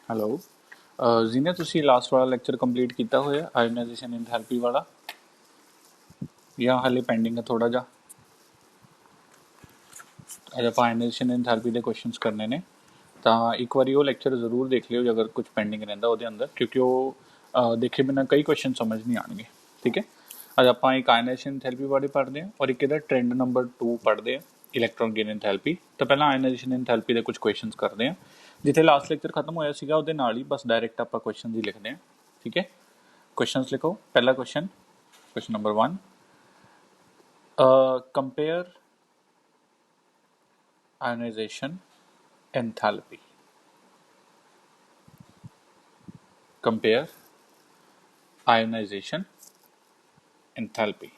Hello ਜਿਹਨੇ ਤੁਸੀਂ last ਵਾਲਾ ਲੈਕਚਰ ਕੰਪਲੀਟ ਕੀਤਾ ਹੋਇਆ ਆਇਓਨਾਈਜੇਸ਼ਨ ਐਂਥੈਲਪੀ ਵਾਲਾ ਜਾਂ ਹਾਲੇ ਪੈਂਡਿੰਗ ਹੈ ਥੋੜਾ ਜਿਹਾ। ਅੱਜ ਆਪਾਂ ਆਇਓਨਾਈਜੇਸ਼ਨ ਐਂਥੈਲਪੀ ਦੇ ਕੁਐਸਚਨਸ ਕਰਨੇ ਨੇ, ਤਾਂ ਇੱਕ ਵਾਰੀ ਉਹ ਲੈਕਚਰ ਜ਼ਰੂਰ ਦੇਖ ਲਿਓ ਅਗਰ ਕੁਝ ਪੈਂਡਿੰਗ ਰਹਿੰਦਾ ਉਹਦੇ ਅੰਦਰ, ਕਿਉਂਕਿ ਉਹ ਦੇਖੇ ਬਿਨਾਂ ਕਈ ਕੁਐਸਚਨ ਸਮਝ ਨਹੀਂ ਆਣਗੇ। ਠੀਕ ਹੈ, ਅੱਜ ਆਪਾਂ ਇੱਕ ਆਇਓਨਾਈਜੇਸ਼ਨ ਐਂਥੈਲਪੀ ਬਾਰੇ ਪੜ੍ਹਦੇ ਹਾਂ ਔਰ ਇੱਕ ਇਹਦਾ ਟ੍ਰੈਂਡ ਨੰਬਰ 2 ਪੜ੍ਹਦੇ ਹਾਂ, ਇਲੈਕਟ੍ਰੋਨ ਗੇਨ ਐਂਥੈਲਪੀ। ਤਾਂ ਪਹਿਲਾਂ ਆਇਓਨਾਈਜੇਸ਼ਨ ਐਂਥੈਲਪੀ ਦੇ ਕੁਝ ਕੁਐਸਚਨਸ ਕਰਦੇ ਹਾਂ। ਜਿੱਥੇ ਲਾਸਟ ਲੈਕਚਰ ਖਤਮ ਹੋਇਆ ਸੀਗਾ ਉਹਦੇ ਨਾਲ ਹੀ ਬਸ ਡਾਇਰੈਕਟ ਆਪਾਂ ਕੁਐਸਚਨਸ ਹੀ ਲਿਖਦੇ ਹਾਂ। ਠੀਕ ਹੈ, ਕੁਐਸਚਨਸ ਲਿਖੋ। ਪਹਿਲਾ question number 1, compare ionization enthalpy. Compare ionization enthalpy.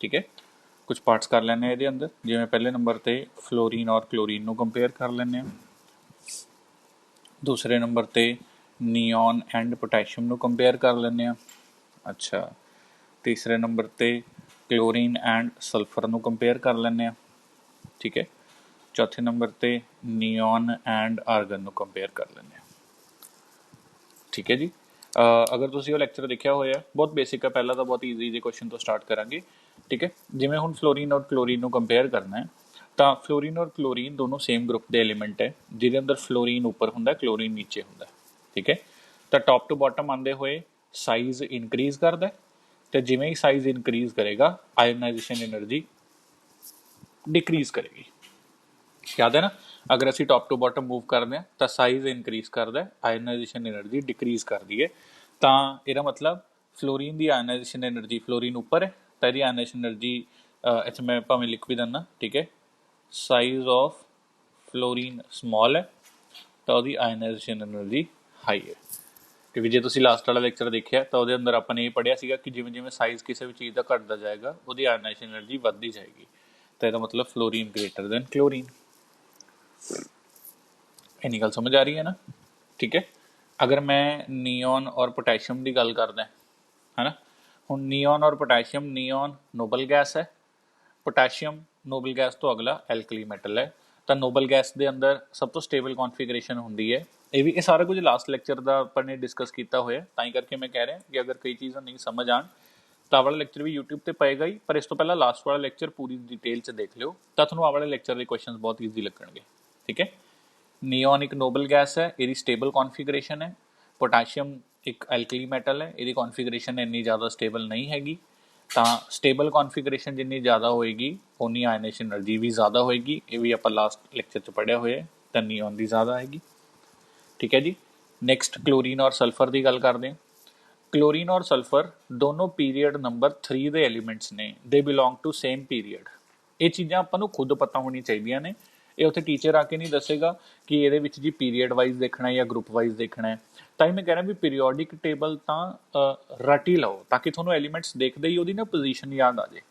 ठीक है, कुछ पार्ट्स कर लेने ਇਹਦੇ ਅੰਦਰ। ਜਿਵੇਂ ਪਹਿਲੇ ਨੰਬਰ ਤੇ ਫਲੋਰੀਨ ਔਰ ਕਲੋਰੀਨ ਨੂੰ ਕੰਪੇਅਰ ਕਰ ਲੈਂਦੇ ਹਾਂ। ਦੂਸਰੇ ਨੰਬਰ ਤੇ ਨਿਓਨ ਐਂਡ ਪੋਟੈਸ਼ੀਅਮ ਨੂੰ ਕੰਪੇਅਰ ਕਰ ਲੈਂਦੇ ਹਾਂ। ਅੱਛਾ, ਤੀਸਰੇ ਨੰਬਰ ਤੇ ਕਲੋਰੀਨ ਐਂਡ ਸਲਫਰ ਨੂੰ ਕੰਪੇਅਰ ਕਰ ਲੈਂਦੇ ਹਾਂ। ਠੀਕ ਹੈ, ਚੌਥੇ ਨੰਬਰ ਤੇ ਨਿਓਨ ਐਂਡ ਆਰਗਨ ਨੂੰ ਕੰਪੇਅਰ ਕਰ ਲੈਂਦੇ ਹਾਂ। ਠੀਕ ਹੈ ਜੀ, ਅਗਰ ਤੁਸੀਂ ਉਹ ਲੈਕਚਰ ਦੇਖਿਆ ਹੋਇਆ ਬਹੁਤ ਬੇਸਿਕ ਹੈ। ਪਹਿਲਾਂ ਤਾਂ ਬਹੁਤ ਈਜ਼ੀ ਜਿਹੇ ਕੁਐਸਚਨ ਤੋਂ ਸਟਾਰਟ ਕਰਾਂਗੇ। ਠੀਕ ਹੈ, ਜਿਵੇਂ ਹੁਣ ਫਲੋਰੀਨ ਔਰ ਕਲੋਰੀਨ ਨੂੰ ਕੰਪੇਅਰ ਕਰਨਾ ਹੈ, ਤਾਂ ਫਲੋਰੀਨ ਔਰ ਕਲੋਰੀਨ ਦੋਨੋਂ ਸੇਮ ਗਰੁੱਪ ਦੇ ਐਲੀਮੈਂਟ ਹੈ, ਜਿਹਦੇ ਅੰਦਰ ਫਲੋਰੀਨ ਉੱਪਰ ਹੁੰਦਾ, ਕਲੋਰੀਨ ਨੀਚੇ ਹੁੰਦਾ। ਠੀਕ ਹੈ, ਤਾਂ ਟੌਪ ਟੂ ਬਾਟਮ ਆਉਂਦੇ ਹੋਏ ਸਾਈਜ਼ ਇਨਕਰੀਜ਼ ਕਰਦਾ, ਤੇ ਜਿਵੇਂ ਹੀ ਸਾਈਜ਼ ਇਨਕਰੀਜ਼ ਕਰੇਗਾ ਆਇਓਨਾਈਜੇਸ਼ਨ એનર્ਜੀ ਡਿਕਰੀਜ਼ ਕਰੇਗੀ। ਯਾਦ ਹੈ ਨਾ, ਅਗਰ ਅਸੀਂ ਟੌਪ ਟੂ ਬਾਟਮ ਮੂਵ ਕਰਦੇ ਹਾਂ ਤਾਂ ਸਾਈਜ਼ ਇਨਕਰੀਜ਼ ਕਰਦਾ, ਆਇਓਨਾਈਜੇਸ਼ਨ એનર્ਜੀ ਡਿਕਰੀਜ਼ ਕਰਦੀ ਹੈ। ਤਾਂ ਇਹਦਾ ਮਤਲਬ ਫਲੋਰੀਨ ਦੀ ਆਇਓਨਾਈਜੇਸ਼ਨ એનર્ਜੀ, ਫਲੋਰੀਨ ਉੱਪਰ ਹੈ ਤਾਂ ਇਹਦੀ ਆਇਓਨਾਈਜੇਸ਼ਨ એનર્ਜੀ ਇੱਥੇ ਮੈਂ ਭਾਵੇਂ ਲਿਖ ਵੀ ਦਿੰਦਾ। ਠੀਕ ਹੈ, ਸਾਈਜ਼ ਆਫ ਫਲੋਰੀਨ ਸਮਾਲ ਹੈ ਤਾਂ ਉਹਦੀ ਆਇਓਨਾਈਜੇਸ਼ਨ એનર્ਜੀ ਹਾਈ ਹੈ। ਕਿਉਂਕਿ ਜੇ ਤੁਸੀਂ ਲਾਸਟ ਵਾਲਾ ਲੈਕਚਰ ਦੇਖਿਆ ਤਾਂ ਉਹਦੇ ਅੰਦਰ ਆਪਾਂ ਨੇ ਇਹ ਪੜ੍ਹਿਆ ਸੀਗਾ ਕਿ ਜਿਵੇਂ ਜਿਵੇਂ ਸਾਈਜ਼ ਕਿਸੇ ਵੀ ਚੀਜ਼ ਦਾ ਘਟਦਾ ਜਾਏਗਾ ਉਹਦੀ ਆਇਓਨਾਈਜੇਸ਼ਨ એનર્ਜੀ ਵੱਧਦੀ ਜਾਏਗੀ। ਤਾਂ ਇਹਦਾ ਮਤਲਬ ਫਲੋਰੀਨ ਗ੍ਰੇਟਰ ਦੈਨ ਕਲੋਰੀਨ। ਇੰਨੀ ਗੱਲ ਸਮਝ ਆ ਰਹੀ ਹੈ ਨਾ। ਠੀਕ ਹੈ, ਅਗਰ ਮੈਂ ਨਿਓਨ ਔਰ ਪੋਟੈਸ਼ੀਅਮ ਦੀ ਗੱਲ ਕਰਦਾ ਹੈ ਨਾ, ਹੁਣ ਨਿਓਨ ਔਰ ਪੋਟੈਸ਼ੀਅਮ, ਨਿਓਨ ਨੋਬਲ ਗੈਸ ਹੈ, ਪੋਟੈਸ਼ੀਅਮ ਨੋਬਲ ਗੈਸ ਤੋਂ ਅਗਲਾ ਐਲਕਲੀ ਮੈਟਲ ਹੈ। ਤਾਂ ਨੋਬਲ ਗੈਸ ਦੇ ਅੰਦਰ ਸਭ ਤੋਂ ਸਟੇਬਲ ਕੌਨਫੀਗਰੇਸ਼ਨ ਹੁੰਦੀ ਹੈ। ਇਹ ਸਾਰਾ ਕੁਝ ਲਾਸਟ ਲੈਕਚਰ ਦਾ ਆਪਾਂ ਨੇ ਡਿਸਕਸ ਕੀਤਾ ਹੋਇਆ, ਤਾਂ ਹੀ ਕਰਕੇ ਮੈਂ ਕਹਿ ਰਿਹਾ ਕਿ ਅਗਰ ਕਈ ਚੀਜ਼ਾਂ ਨਹੀਂ ਸਮਝ ਆਉਣ ਤਾਂ ਆਹ ਵਾਲਾ ਲੈਕਚਰ ਵੀ YouTube ਤੇ ਪਏਗਾ ਹੀ, ਪਰ ਇਸ ਤੋਂ ਪਹਿਲਾਂ ਲਾਸਟ ਵਾਲਾ ਲੈਕਚਰ ਪੂਰੀ ਡਿਟੇਲ 'ਚ ਦੇਖ ਲਿਓ ਤਾਂ ਤੁਹਾਨੂੰ ਆਹ ਵਾਲੇ ਲੈਕਚਰ ਦੇ ਕੁਐਸਚਨਸ ਬਹੁਤ ਈਜ਼ੀ ਲੱਗਣਗੇ। ਠੀਕ ਹੈ, ਨਿਓਨ ਇੱਕ ਨੋਬਲ ਗੈਸ ਹੈ, ਇਹਦੀ ਸਟੇਬਲ ਕੌਨਫੀਗਰੇਸ਼ਨ ਹੈ। ਪੋਟੈਸ਼ੀਅਮ ਇੱਕ ਐਲਕਲੀ ਮੈਟਲ ਹੈ, ਇਹਦੀ ਕੌਨਫੀਗਰੇਸ਼ਨ ਇੰਨੀ ਜ਼ਿਆਦਾ ਸਟੇਬਲ ਨਹੀਂ ਹੈਗੀ। ਤਾਂ ਸਟੇਬਲ ਕੌਨਫੀਗਰੇਸ਼ਨ ਜਿੰਨੀ ਜ਼ਿਆਦਾ ਹੋਏਗੀ ਉਨੀ ਆਇਓਨਾਈਜੇਸ਼ਨ એનર્ਜੀ ਵੀ ਜ਼ਿਆਦਾ ਹੋਏਗੀ। ਇਹ ਵੀ ਆਪਾਂ ਲਾਸਟ ਲੈਕਚਰ 'ਚ ਪੜ੍ਹਿਆ ਹੋਇਆ, ਤਾਂ ਨਿਓਨ ਦੀ ਜ਼ਿਆਦਾ ਆਏਗੀ। ਠੀਕ ਹੈ ਜੀ, ਨੈਕਸਟ ਕਲੋਰੀਨ ਔਰ ਸਲਫਰ ਦੀ ਗੱਲ ਕਰਦੇ ਹਾਂ। ਕਲੋਰੀਨ ਔਰ ਸਲਫਰ ਦੋਨੋਂ ਪੀਰੀਅਡ ਨੰਬਰ 3 ਦੇ ਐਲੀਮੈਂਟਸ ਨੇ, ਦੇ ਬਿਲੋਂਗ ਟੂ ਸੇਮ ਪੀਰੀਅਡ। ਇਹ ਚੀਜ਼ਾਂ ਆਪਾਂ ਨੂੰ ਖੁਦ ਪਤਾ ਹੋਣੀ ਚਾਹੀਦੀਆਂ ਨੇ। ਇਹ ਉੱਥੇ ਟੀਚਰ ਆ ਕੇ ਨਹੀਂ ਦੱਸੇਗਾ ਕਿ ਇਹਦੇ ਵਿੱਚ ਜੀ ਪੀਰੀਅਡ ਵਾਈਜ਼ ਦੇਖਣਾ ਜਾਂ ਗਰੁੱਪ ਵਾਈਜ਼ ਦੇਖਣਾ ਹੈ। ਤਾਂ ਹੀ ਮੈਂ ਕਹਿ ਰਿਹਾ ਵੀ ਪੀਰੀਓਡਿਕ ਟੇਬਲ ਤਾਂ ਰੱਟ ਹੀ ਲਓ ਤਾਂ ਕਿ ਤੁਹਾਨੂੰ ਐਲੀਮੈਂਟਸ ਦੇਖਦੇ ਹੀ ਉਹਦੀ ਨਾ ਪੋਜੀਸ਼ਨ ਯਾਦ ਆ ਜਾਏ।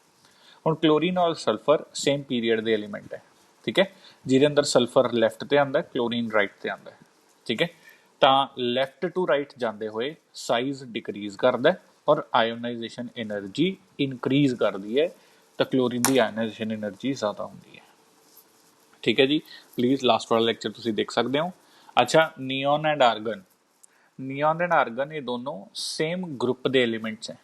ਹੁਣ ਕਲੋਰੀਨ ਔਰ ਸਲਫਰ ਸੇਮ ਪੀਰੀਅਡ ਦੇ ਐਲੀਮੈਂਟ ਹੈ। ਠੀਕ ਹੈ, ਜਿਹਦੇ ਅੰਦਰ ਸਲਫਰ ਲੈਫਟ ਤੇ ਆਉਂਦਾ, ਕਲੋਰੀਨ ਰਾਈਟ ਤੇ ਆਉਂਦਾ। ਠੀਕ ਹੈ, ਤਾਂ ਲੈਫਟ ਟੂ ਰਾਈਟ ਜਾਂਦੇ ਹੋਏ ਸਾਈਜ਼ ਡਿਕਰੀਜ਼ ਕਰਦਾ ਔਰ ਆਇਓਨਾਈਜੇਸ਼ਨ એનર્ਜੀ ਇਨਕਰੀਜ਼ ਕਰਦੀ ਹੈ। ਤਾਂ ਕਲੋਰੀਨ ਦੀ ਆਇਓਨਾਈਜੇਸ਼ਨ એનર્ਜੀ ਜ਼ਿਆਦਾ ਹੁੰਦੀ ਹੈ। ਠੀਕ ਹੈ ਜੀ, ਪਲੀਜ਼ ਲਾਸਟ ਵਾਲਾ ਲੈਕਚਰ ਤੁਸੀਂ ਦੇਖ ਸਕਦੇ ਹੋ। ਅੱਛਾ, neon and argon, neon and argon ਇਹ ਦੋਨੋਂ ਸੇਮ ਗਰੁੱਪ ਦੇ ਐਲੀਮੈਂਟਸ ਹੈ।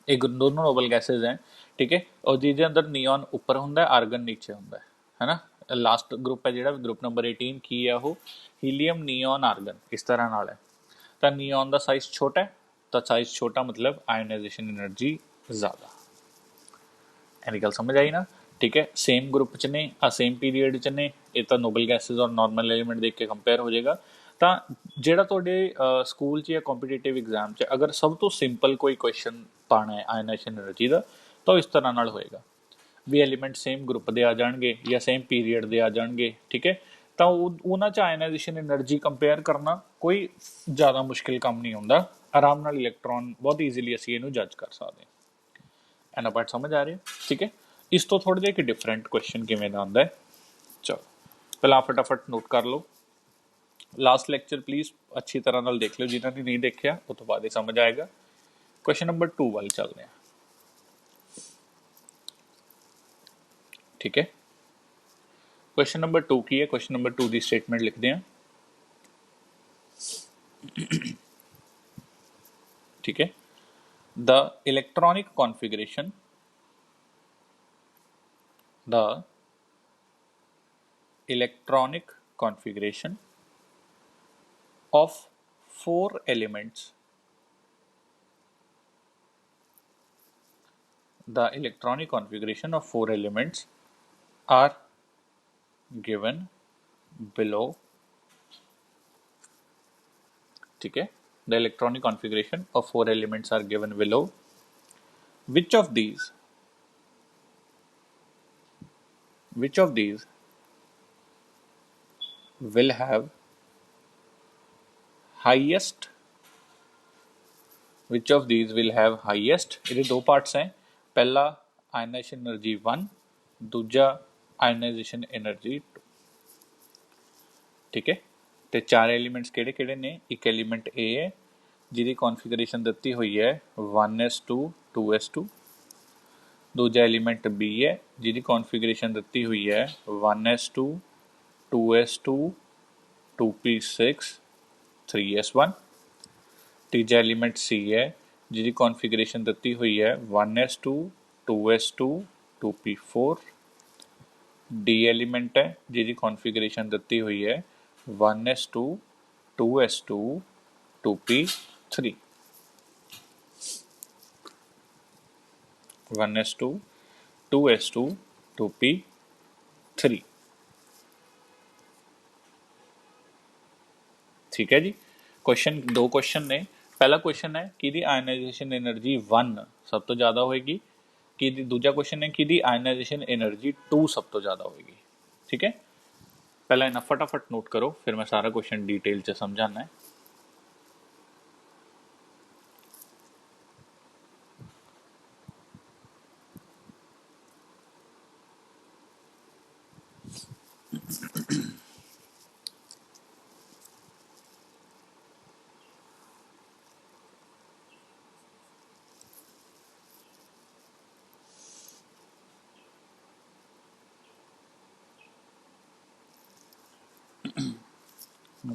ਇਹ ਦੋਨੋਂ ਨੋਬਲ ਗੈसेज हैं। ठीक है, और ਜਿਹਦੇ ਅੰਦਰ ਨਿਓਨ ਉੱਪਰ ਹੁੰਦਾ, ਆਰਗਨ ਨੀਚੇ ਹੁੰਦਾ ਹੈ ਨਾ। ਲਾਸਟ ਗਰੁੱਪ ਹੈ ਜਿਹੜਾ ਗਰੁੱਪ ਨੰਬਰ 18 ਕੀ ਹੈ ਉਹ, ਹੀਲੀਅਮ ਨਿਓਨ ਆਰਗਨ, ਇਸ ਤਰ੍ਹਾਂ ਨਾਲ ਹੈ। ਤਾਂ ਨਿਓਨ ਦਾ ਸਾਈਜ਼ ਛੋਟਾ ਹੈ, ਤਾਂ ਸਾਈਜ਼ ਛੋਟਾ ਮਤਲਬ ਆਇਓਨਾਈਜੇਸ਼ਨ એનર્ਜੀ ਜ਼ਿਆਦਾ। ਐਨੀ ਗੱਲ ਸਮਝ ਆਈ ਨਾ। ਠੀਕ ਹੈ, ਸੇਮ ਗਰੁੱਪ 'ਚ ਨੇ, ਆ ਸੇਮ ਪੀਰੀਅਡ 'ਚ ਨੇ, ਇਹ ਤਾਂ ਨੋਬਲ ਗੈसेज ਔਰ ਨਾਰਮਲ ਐਲੀਮੈਂਟ ਦੇਖ ਕੇ ਕੰਪੇਅਰ ਹੋ ਜਾਏਗਾ। ਤਾਂ ਜਿਹੜਾ ਤੁਹਾਡੇ ਸਕੂਲ 'ਚ ਜਾਂ ਕੰਪੀਟੀਟਿਵ ਐਗਜ਼ਾਮ 'ਚ ਅਗਰ ਸਭ ਤੋਂ ਸਿੰਪਲ ਕੋਈ ਕੁਐਸਚਨ ਪਾਉਣਾ ਹੈ ਆਇਓਨਾਈਜੇਸ਼ਨ એનર્ਜੀ ਦਾ, ਤਾਂ ਉਹ ਇਸ ਤਰ੍ਹਾਂ ਨਾਲ ਹੋਏਗਾ ਵੀ ਐਲੀਮੈਂਟ ਸੇਮ ਗਰੁੱਪ ਦੇ ਆ ਜਾਣਗੇ ਜਾਂ ਸੇਮ ਪੀਰੀਅਡ ਦੇ ਆ ਜਾਣਗੇ। ਠੀਕ ਹੈ, ਤਾਂ ਉਹਨਾਂ 'ਚ ਆਇਓਨਾਈਜੇਸ਼ਨ એનર્ਜੀ ਕੰਪੇਅਰ ਕਰਨਾ ਕੋਈ ਜ਼ਿਆਦਾ ਮੁਸ਼ਕਿਲ ਕੰਮ ਨਹੀਂ ਹੁੰਦਾ। ਆਰਾਮ ਨਾਲ ਇਲੈਕਟ੍ਰੋਨ ਬਹੁਤ ਈਜ਼ੀਲੀ ਅਸੀਂ ਇਹਨੂੰ ਜੱਜ ਕਰ ਸਕਦੇ ਹਾਂ। ਐਨਾ ਪਾਰਟ ਸਮਝ ਆ ਰਿਹਾ। ਠੀਕ ਹੈ, ਇਸ ਤੋਂ ਥੋੜ੍ਹਾ ਜਿਹਾ ਇੱਕ ਡਿਫਰੈਂਟ ਕੁਐਸਚਨ ਕਿਵੇਂ ਦਾ ਆਉਂਦਾ ਹੈ, ਚਲੋ ਪਹਿਲਾਂ ਫਟਾਫਟ ਨੋਟ ਕਰ ਲਓ। ਲਾਸਟ ਲੈਕਚਰ ਪਲੀਜ਼ ਅੱਛੀ ਤਰ੍ਹਾਂ ਨਾਲ ਦੇਖ ਲਿਓ, ਜਿਨ੍ਹਾਂ ਨੇ ਨਹੀਂ ਦੇਖਿਆ ਉਹ ਤੋਂ ਬਾਅਦ ਹੀ ਸਮਝ ਆਏਗਾ। ਕੁਐਸਚਨ ਨੰਬਰ 2 ਵੱਲ ਚੱਲਦੇ ਹਾਂ। ਠੀਕ ਹੈ, ਕੁਐਸਚਨ ਨੰਬਰ 2 ਕੀ ਹੈ, ਕੁਐਸਚਨ ਨੰਬਰ 2 ਦੀ ਸਟੇਟਮੈਂਟ ਲਿਖਦੇ ਹਾਂ। ठीक है। The electronic configuration of 4 elements, the electronic configuration of 4 elements are given below. ठीक है, the electronic configuration of 4 elements are given below. Which of these will have highest ਇਹਦੇ ਦੋ parts हैं, पहला आयनाइजेशन एनर्जी 1, दूजा आयनाइजेशन एनर्जी 2। ठीक है, तो 4 एलीमेंट्स किहड़े किहड़े ने? एक एलीमेंट ए है जिहदी कॉन्फ़िगरेशन दित्ती हुई है 1s2 2s2, दूजा एलीमेंट बी है जिहदी कॉन्फ़िगरेशन दित्ती हुई है 1s2 2s2 2p6 3s1, तीजा एलीमेंट सी है जिसकी कॉन्फ़िगरेशन दित्ती हुई है 1s2 2s2 2p4, D element है जिसकी कॉन्फ़िगरेशन दित्ती हुई है 1s2 2s2 2p3, 1s2 2s2 2p3। ठीक है जी। क्वेश्चन, दो क्वेश्चन ने। पहला क्वेश्चन है कि आयनाइजेशन एनर्जी 1 सब तो ज़्यादा होएगी, कि दूजा क्वेश्चन है कि आयनाइजेशन एनर्जी 2 सब तो ज़्यादा होएगी। ठीक है, पहला इन्हें फटाफट नोट करो, फिर मैं सारा क्वेश्चन डिटेल से समझाना है।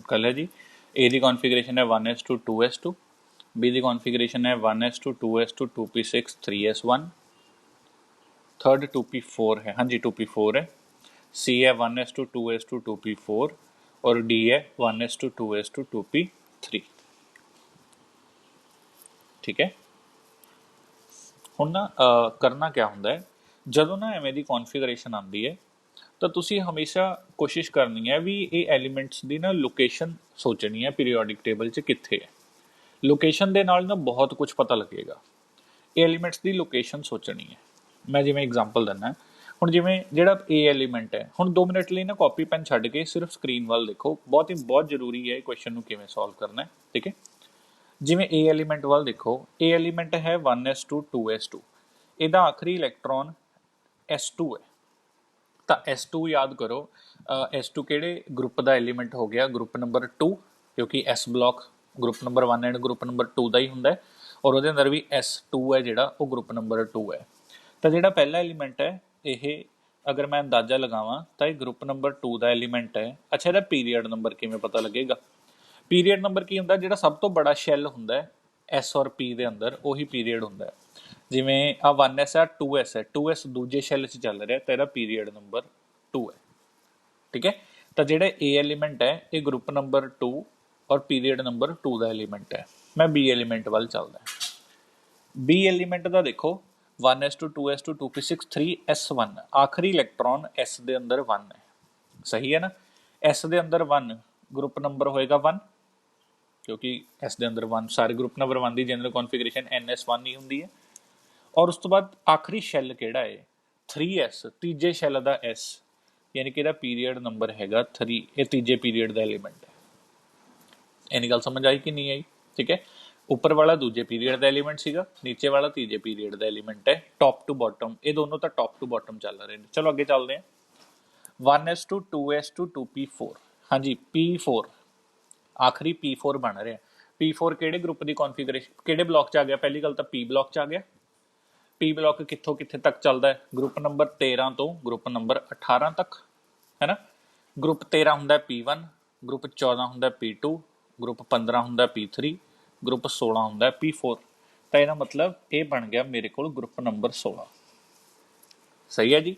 कल है जी, ए की कॉन्फ़िगरेशन है 1s2 2s2, बी की कॉन्फ़िगरेशन है 1s2 2s2 2p6 3s1, third 2p4 है, हाँ जी 2p4 है, सी है 1s2 2s2 2p4 और डी है 1s2 2s2 2p3। ठीक है, ਹੁਣ ਨਾ ਕਰਨਾ क्या ਹੁੰਦਾ ਹੈ, ਜਦੋਂ ਨਾ ਐਵੇਂ ਦੀ ਕੌਨਫੀਗਰੇਸ਼ਨ ਆਉਂਦੀ ਹੈ ਤਾਂ ਤੁਸੀਂ ਹਮੇਸ਼ਾ ਕੋਸ਼ਿਸ਼ ਕਰਨੀ ਹੈ ਵੀ ਇਹ ਐਲੀਮੈਂਟਸ ਦੀ ਨਾ ਲੋਕੇਸ਼ਨ ਸੋਚਣੀ ਹੈ ਪੀਰੀਓਡਿਕ ਟੇਬਲ 'ਚ ਕਿੱਥੇ ਹੈ। ਲੋਕੇਸ਼ਨ ਦੇ ਨਾਲ ਨਾ ਬਹੁਤ ਕੁਝ ਪਤਾ ਲੱਗੇਗਾ। ਇਹ ਐਲੀਮੈਂਟਸ ਦੀ ਲੋਕੇਸ਼ਨ ਸੋਚਣੀ ਹੈ। ਮੈਂ ਜਿਵੇਂ ਐਗਜ਼ਾਮਪਲ ਦਿੰਦਾ, ਹੁਣ ਜਿਵੇਂ ਜਿਹੜਾ ਏ ਐਲੀਮੈਂਟ ਹੈ, ਹੁਣ 2 ਮਿੰਟ ਲਈ ਨਾ ਕਾਪੀ ਪੈਨ ਛੱਡ ਕੇ ਸਿਰਫ ਸਕਰੀਨ ਵੱਲ ਦੇਖੋ, ਬਹੁਤ ਜ਼ਰੂਰੀ ਹੈ ਇਹ ਕੁਐਸਚਨ ਨੂੰ ਕਿਵੇਂ ਸੋਲਵ ਕਰਨਾ ਹੈ। ਠੀਕ ਹੈ, ਜਿਵੇਂ ਏ ਐਲੀਮੈਂਟ ਵੱਲ ਦੇਖੋ, ਏ ਐਲੀਮੈਂਟ ਹੈ 1s2 2s2, ਇਹਦਾ ਆਖਰੀ ਇਲੈਕਟ੍ਰੋਨ s2 ਹੈ, ਤਾਂ s2 याद करो, s2 ਕਿਹੜੇ ਗਰੁੱਪ ਦਾ ਐਲੀਮੈਂਟ ਹੋ ਗਿਆ? ਗਰੁੱਪ ਨੰਬਰ 2, ਕਿਉਂਕਿ s block group number 1 and group number 2 ਦਾ ਹੀ ਹੁੰਦਾ ਹੈ, ਔਰ ਉਹਦੇ ਅੰਦਰ ਵੀ s2 ਹੈ ਜਿਹੜਾ ਉਹ ਗਰੁੱਪ ਨੰਬਰ 2 ਹੈ। ਤਾਂ ਜਿਹੜਾ ਪਹਿਲਾ ਐਲੀਮੈਂਟ ਹੈ ਇਹ ਅਗਰ ਮੈਂ ਅੰਦਾਜ਼ਾ ਲਗਾਵਾਂ ਤਾਂ ਇਹ ਗਰੁੱਪ ਨੰਬਰ 2 ਦਾ ਐਲੀਮੈਂਟ ਹੈ। ਅੱਛਾ, ਇਹਦਾ ਪੀਰੀਅਡ ਨੰਬਰ ਕਿਵੇਂ ਪਤਾ ਲੱਗੇਗਾ? ਪੀਰੀਅਡ ਨੰਬਰ ਕੀ ਹੁੰਦਾ? ਜਿਹੜਾ ਸਭ ਤੋਂ ਬੜਾ ਸ਼ੈੱਲ ਹੁੰਦਾ ਹੈ s ਔਰ p ਦੇ ਅੰਦਰ, ਉਹੀ ਪੀਰੀਅਡ ਹੁੰਦਾ ਹੈ। ਜਿਵੇਂ ਆ 1s ਆ 2s ਹੈ, 2s ਦੂਜੇ ਸ਼ੈੱਲ 'ਚ ਚੱਲ ਰਿਹਾ ਤਾਂ ਇਹਦਾ ਪੀਰੀਅਡ ਨੰਬਰ 2 ਹੈ। ਠੀਕ ਹੈ, ਤਾਂ ਜਿਹੜਾ ਏ ਐਲੀਮੈਂਟ ਹੈ ਇਹ ਗਰੁੱਪ ਨੰਬਰ 2 ਔਰ ਪੀਰੀਅਡ ਨੰਬਰ 2 ਦਾ ਐਲੀਮੈਂਟ ਹੈ। ਮੈਂ ਬੀ ਐਲੀਮੈਂਟ ਵੱਲ ਚੱਲਦਾ। ਬੀ ਐਲੀਮੈਂਟ ਦਾ ਦੇਖੋ 1s2 2s2 2p6 3s1, ਆਖਰੀ ਇਲੈਕਟ੍ਰੋਨ s ਦੇ ਅੰਦਰ 1 ਹੈ। ਸਹੀ ਹੈ ਨਾ? s ਦੇ ਅੰਦਰ 1 ਗਰੁੱਪ ਨੰਬਰ ਹੋਏਗਾ 1, ਕਿਉਂਕਿ s ਦੇ ਅੰਦਰ 1 ਸਾਰੇ ਗਰੁੱਪ ਨੰਬਰ 1 ਦੀ ਜਨਰਲ ਕੌਨਫੀਗਰੇਸ਼ਨ ns1 ਹੀ ਹੁੰਦੀ ਹੈ। ਔਰ ਉਸ ਤੋਂ ਬਾਅਦ ਆਖਰੀ ਸ਼ੈੱਲ ਕਿਹੜਾ ਹੈ? 3s, ਤੀਜੇ ਸ਼ੈੱਲ ਦਾ s, ਯਾਨੀ ਕਿ ਇਹਦਾ ਪੀਰੀਅਡ ਨੰਬਰ ਹੈਗਾ 3, ਇਹ ਤੀਜੇ ਪੀਰੀਅਡ ਦਾ ਐਲੀਮੈਂਟ ਹੈ। ਇੰਨੀ ਗੱਲ ਸਮਝ ਆਈ ਕਿ ਨਹੀਂ ਆਈ? ਠੀਕ ਹੈ, ਉੱਪਰ ਵਾਲਾ ਦੂਜੇ ਪੀਰੀਅਡ ਦਾ ਐਲੀਮੈਂਟ ਸੀਗਾ, ਨੀਚੇ ਵਾਲਾ ਤੀਜੇ ਪੀਰੀਅਡ ਦਾ ਐਲੀਮੈਂਟ ਹੈ। ਟੌਪ ਟੂ ਬਾਟਮ, ਇਹ ਦੋਨੋਂ ਤਾਂ ਟੌਪ ਟੂ ਬਾਟਮ ਚੱਲ ਰਹੇ ਨੇ। ਚਲੋ ਅੱਗੇ ਚੱਲਦੇ ਹਾਂ। 1s2 2s2 2p4, ਹਾਂਜੀ p4, ਆਖਰੀ p4 ਬਣ ਰਿਹਾ। p4 ਕਿਹੜੇ ਗਰੁੱਪ ਦੀ ਕੌਨਫੀਗਰੇਸ਼ਨ, ਕਿਹੜੇ ਬਲੌਕ 'ਚ ਆ ਗਿਆ? ਪਹਿਲੀ ਗੱਲ ਤਾਂ p ਬਲੌਕ 'ਚ ਆ ਗਿਆ। p ਬਲੌਕ ਕਿੱਥੋਂ ਕਿੱਥੇ ਤੱਕ ਚੱਲਦਾ ਹੈ? ਗਰੁੱਪ ਨੰਬਰ 13 ਤੋਂ ਗਰੁੱਪ ਨੰਬਰ 18 ਤੱਕ, ਹੈ ਨਾ। ਗਰੁੱਪ 13 ਹੁੰਦਾ p1, ਗਰੁੱਪ 14 ਹੁੰਦਾ p2, ग्रुप 15 ਹੁੰਦਾ P3, ग्रुप 16 ਹੁੰਦਾ P4। ਤਾਂ ਇਹਦਾ ਮਤਲਬ ਇਹ ਬਣ ਗਿਆ ਮੇਰੇ ਕੋਲ ਗਰੁੱਪ ਨੰਬਰ 16। ਸਹੀ ਹੈ ਜੀ।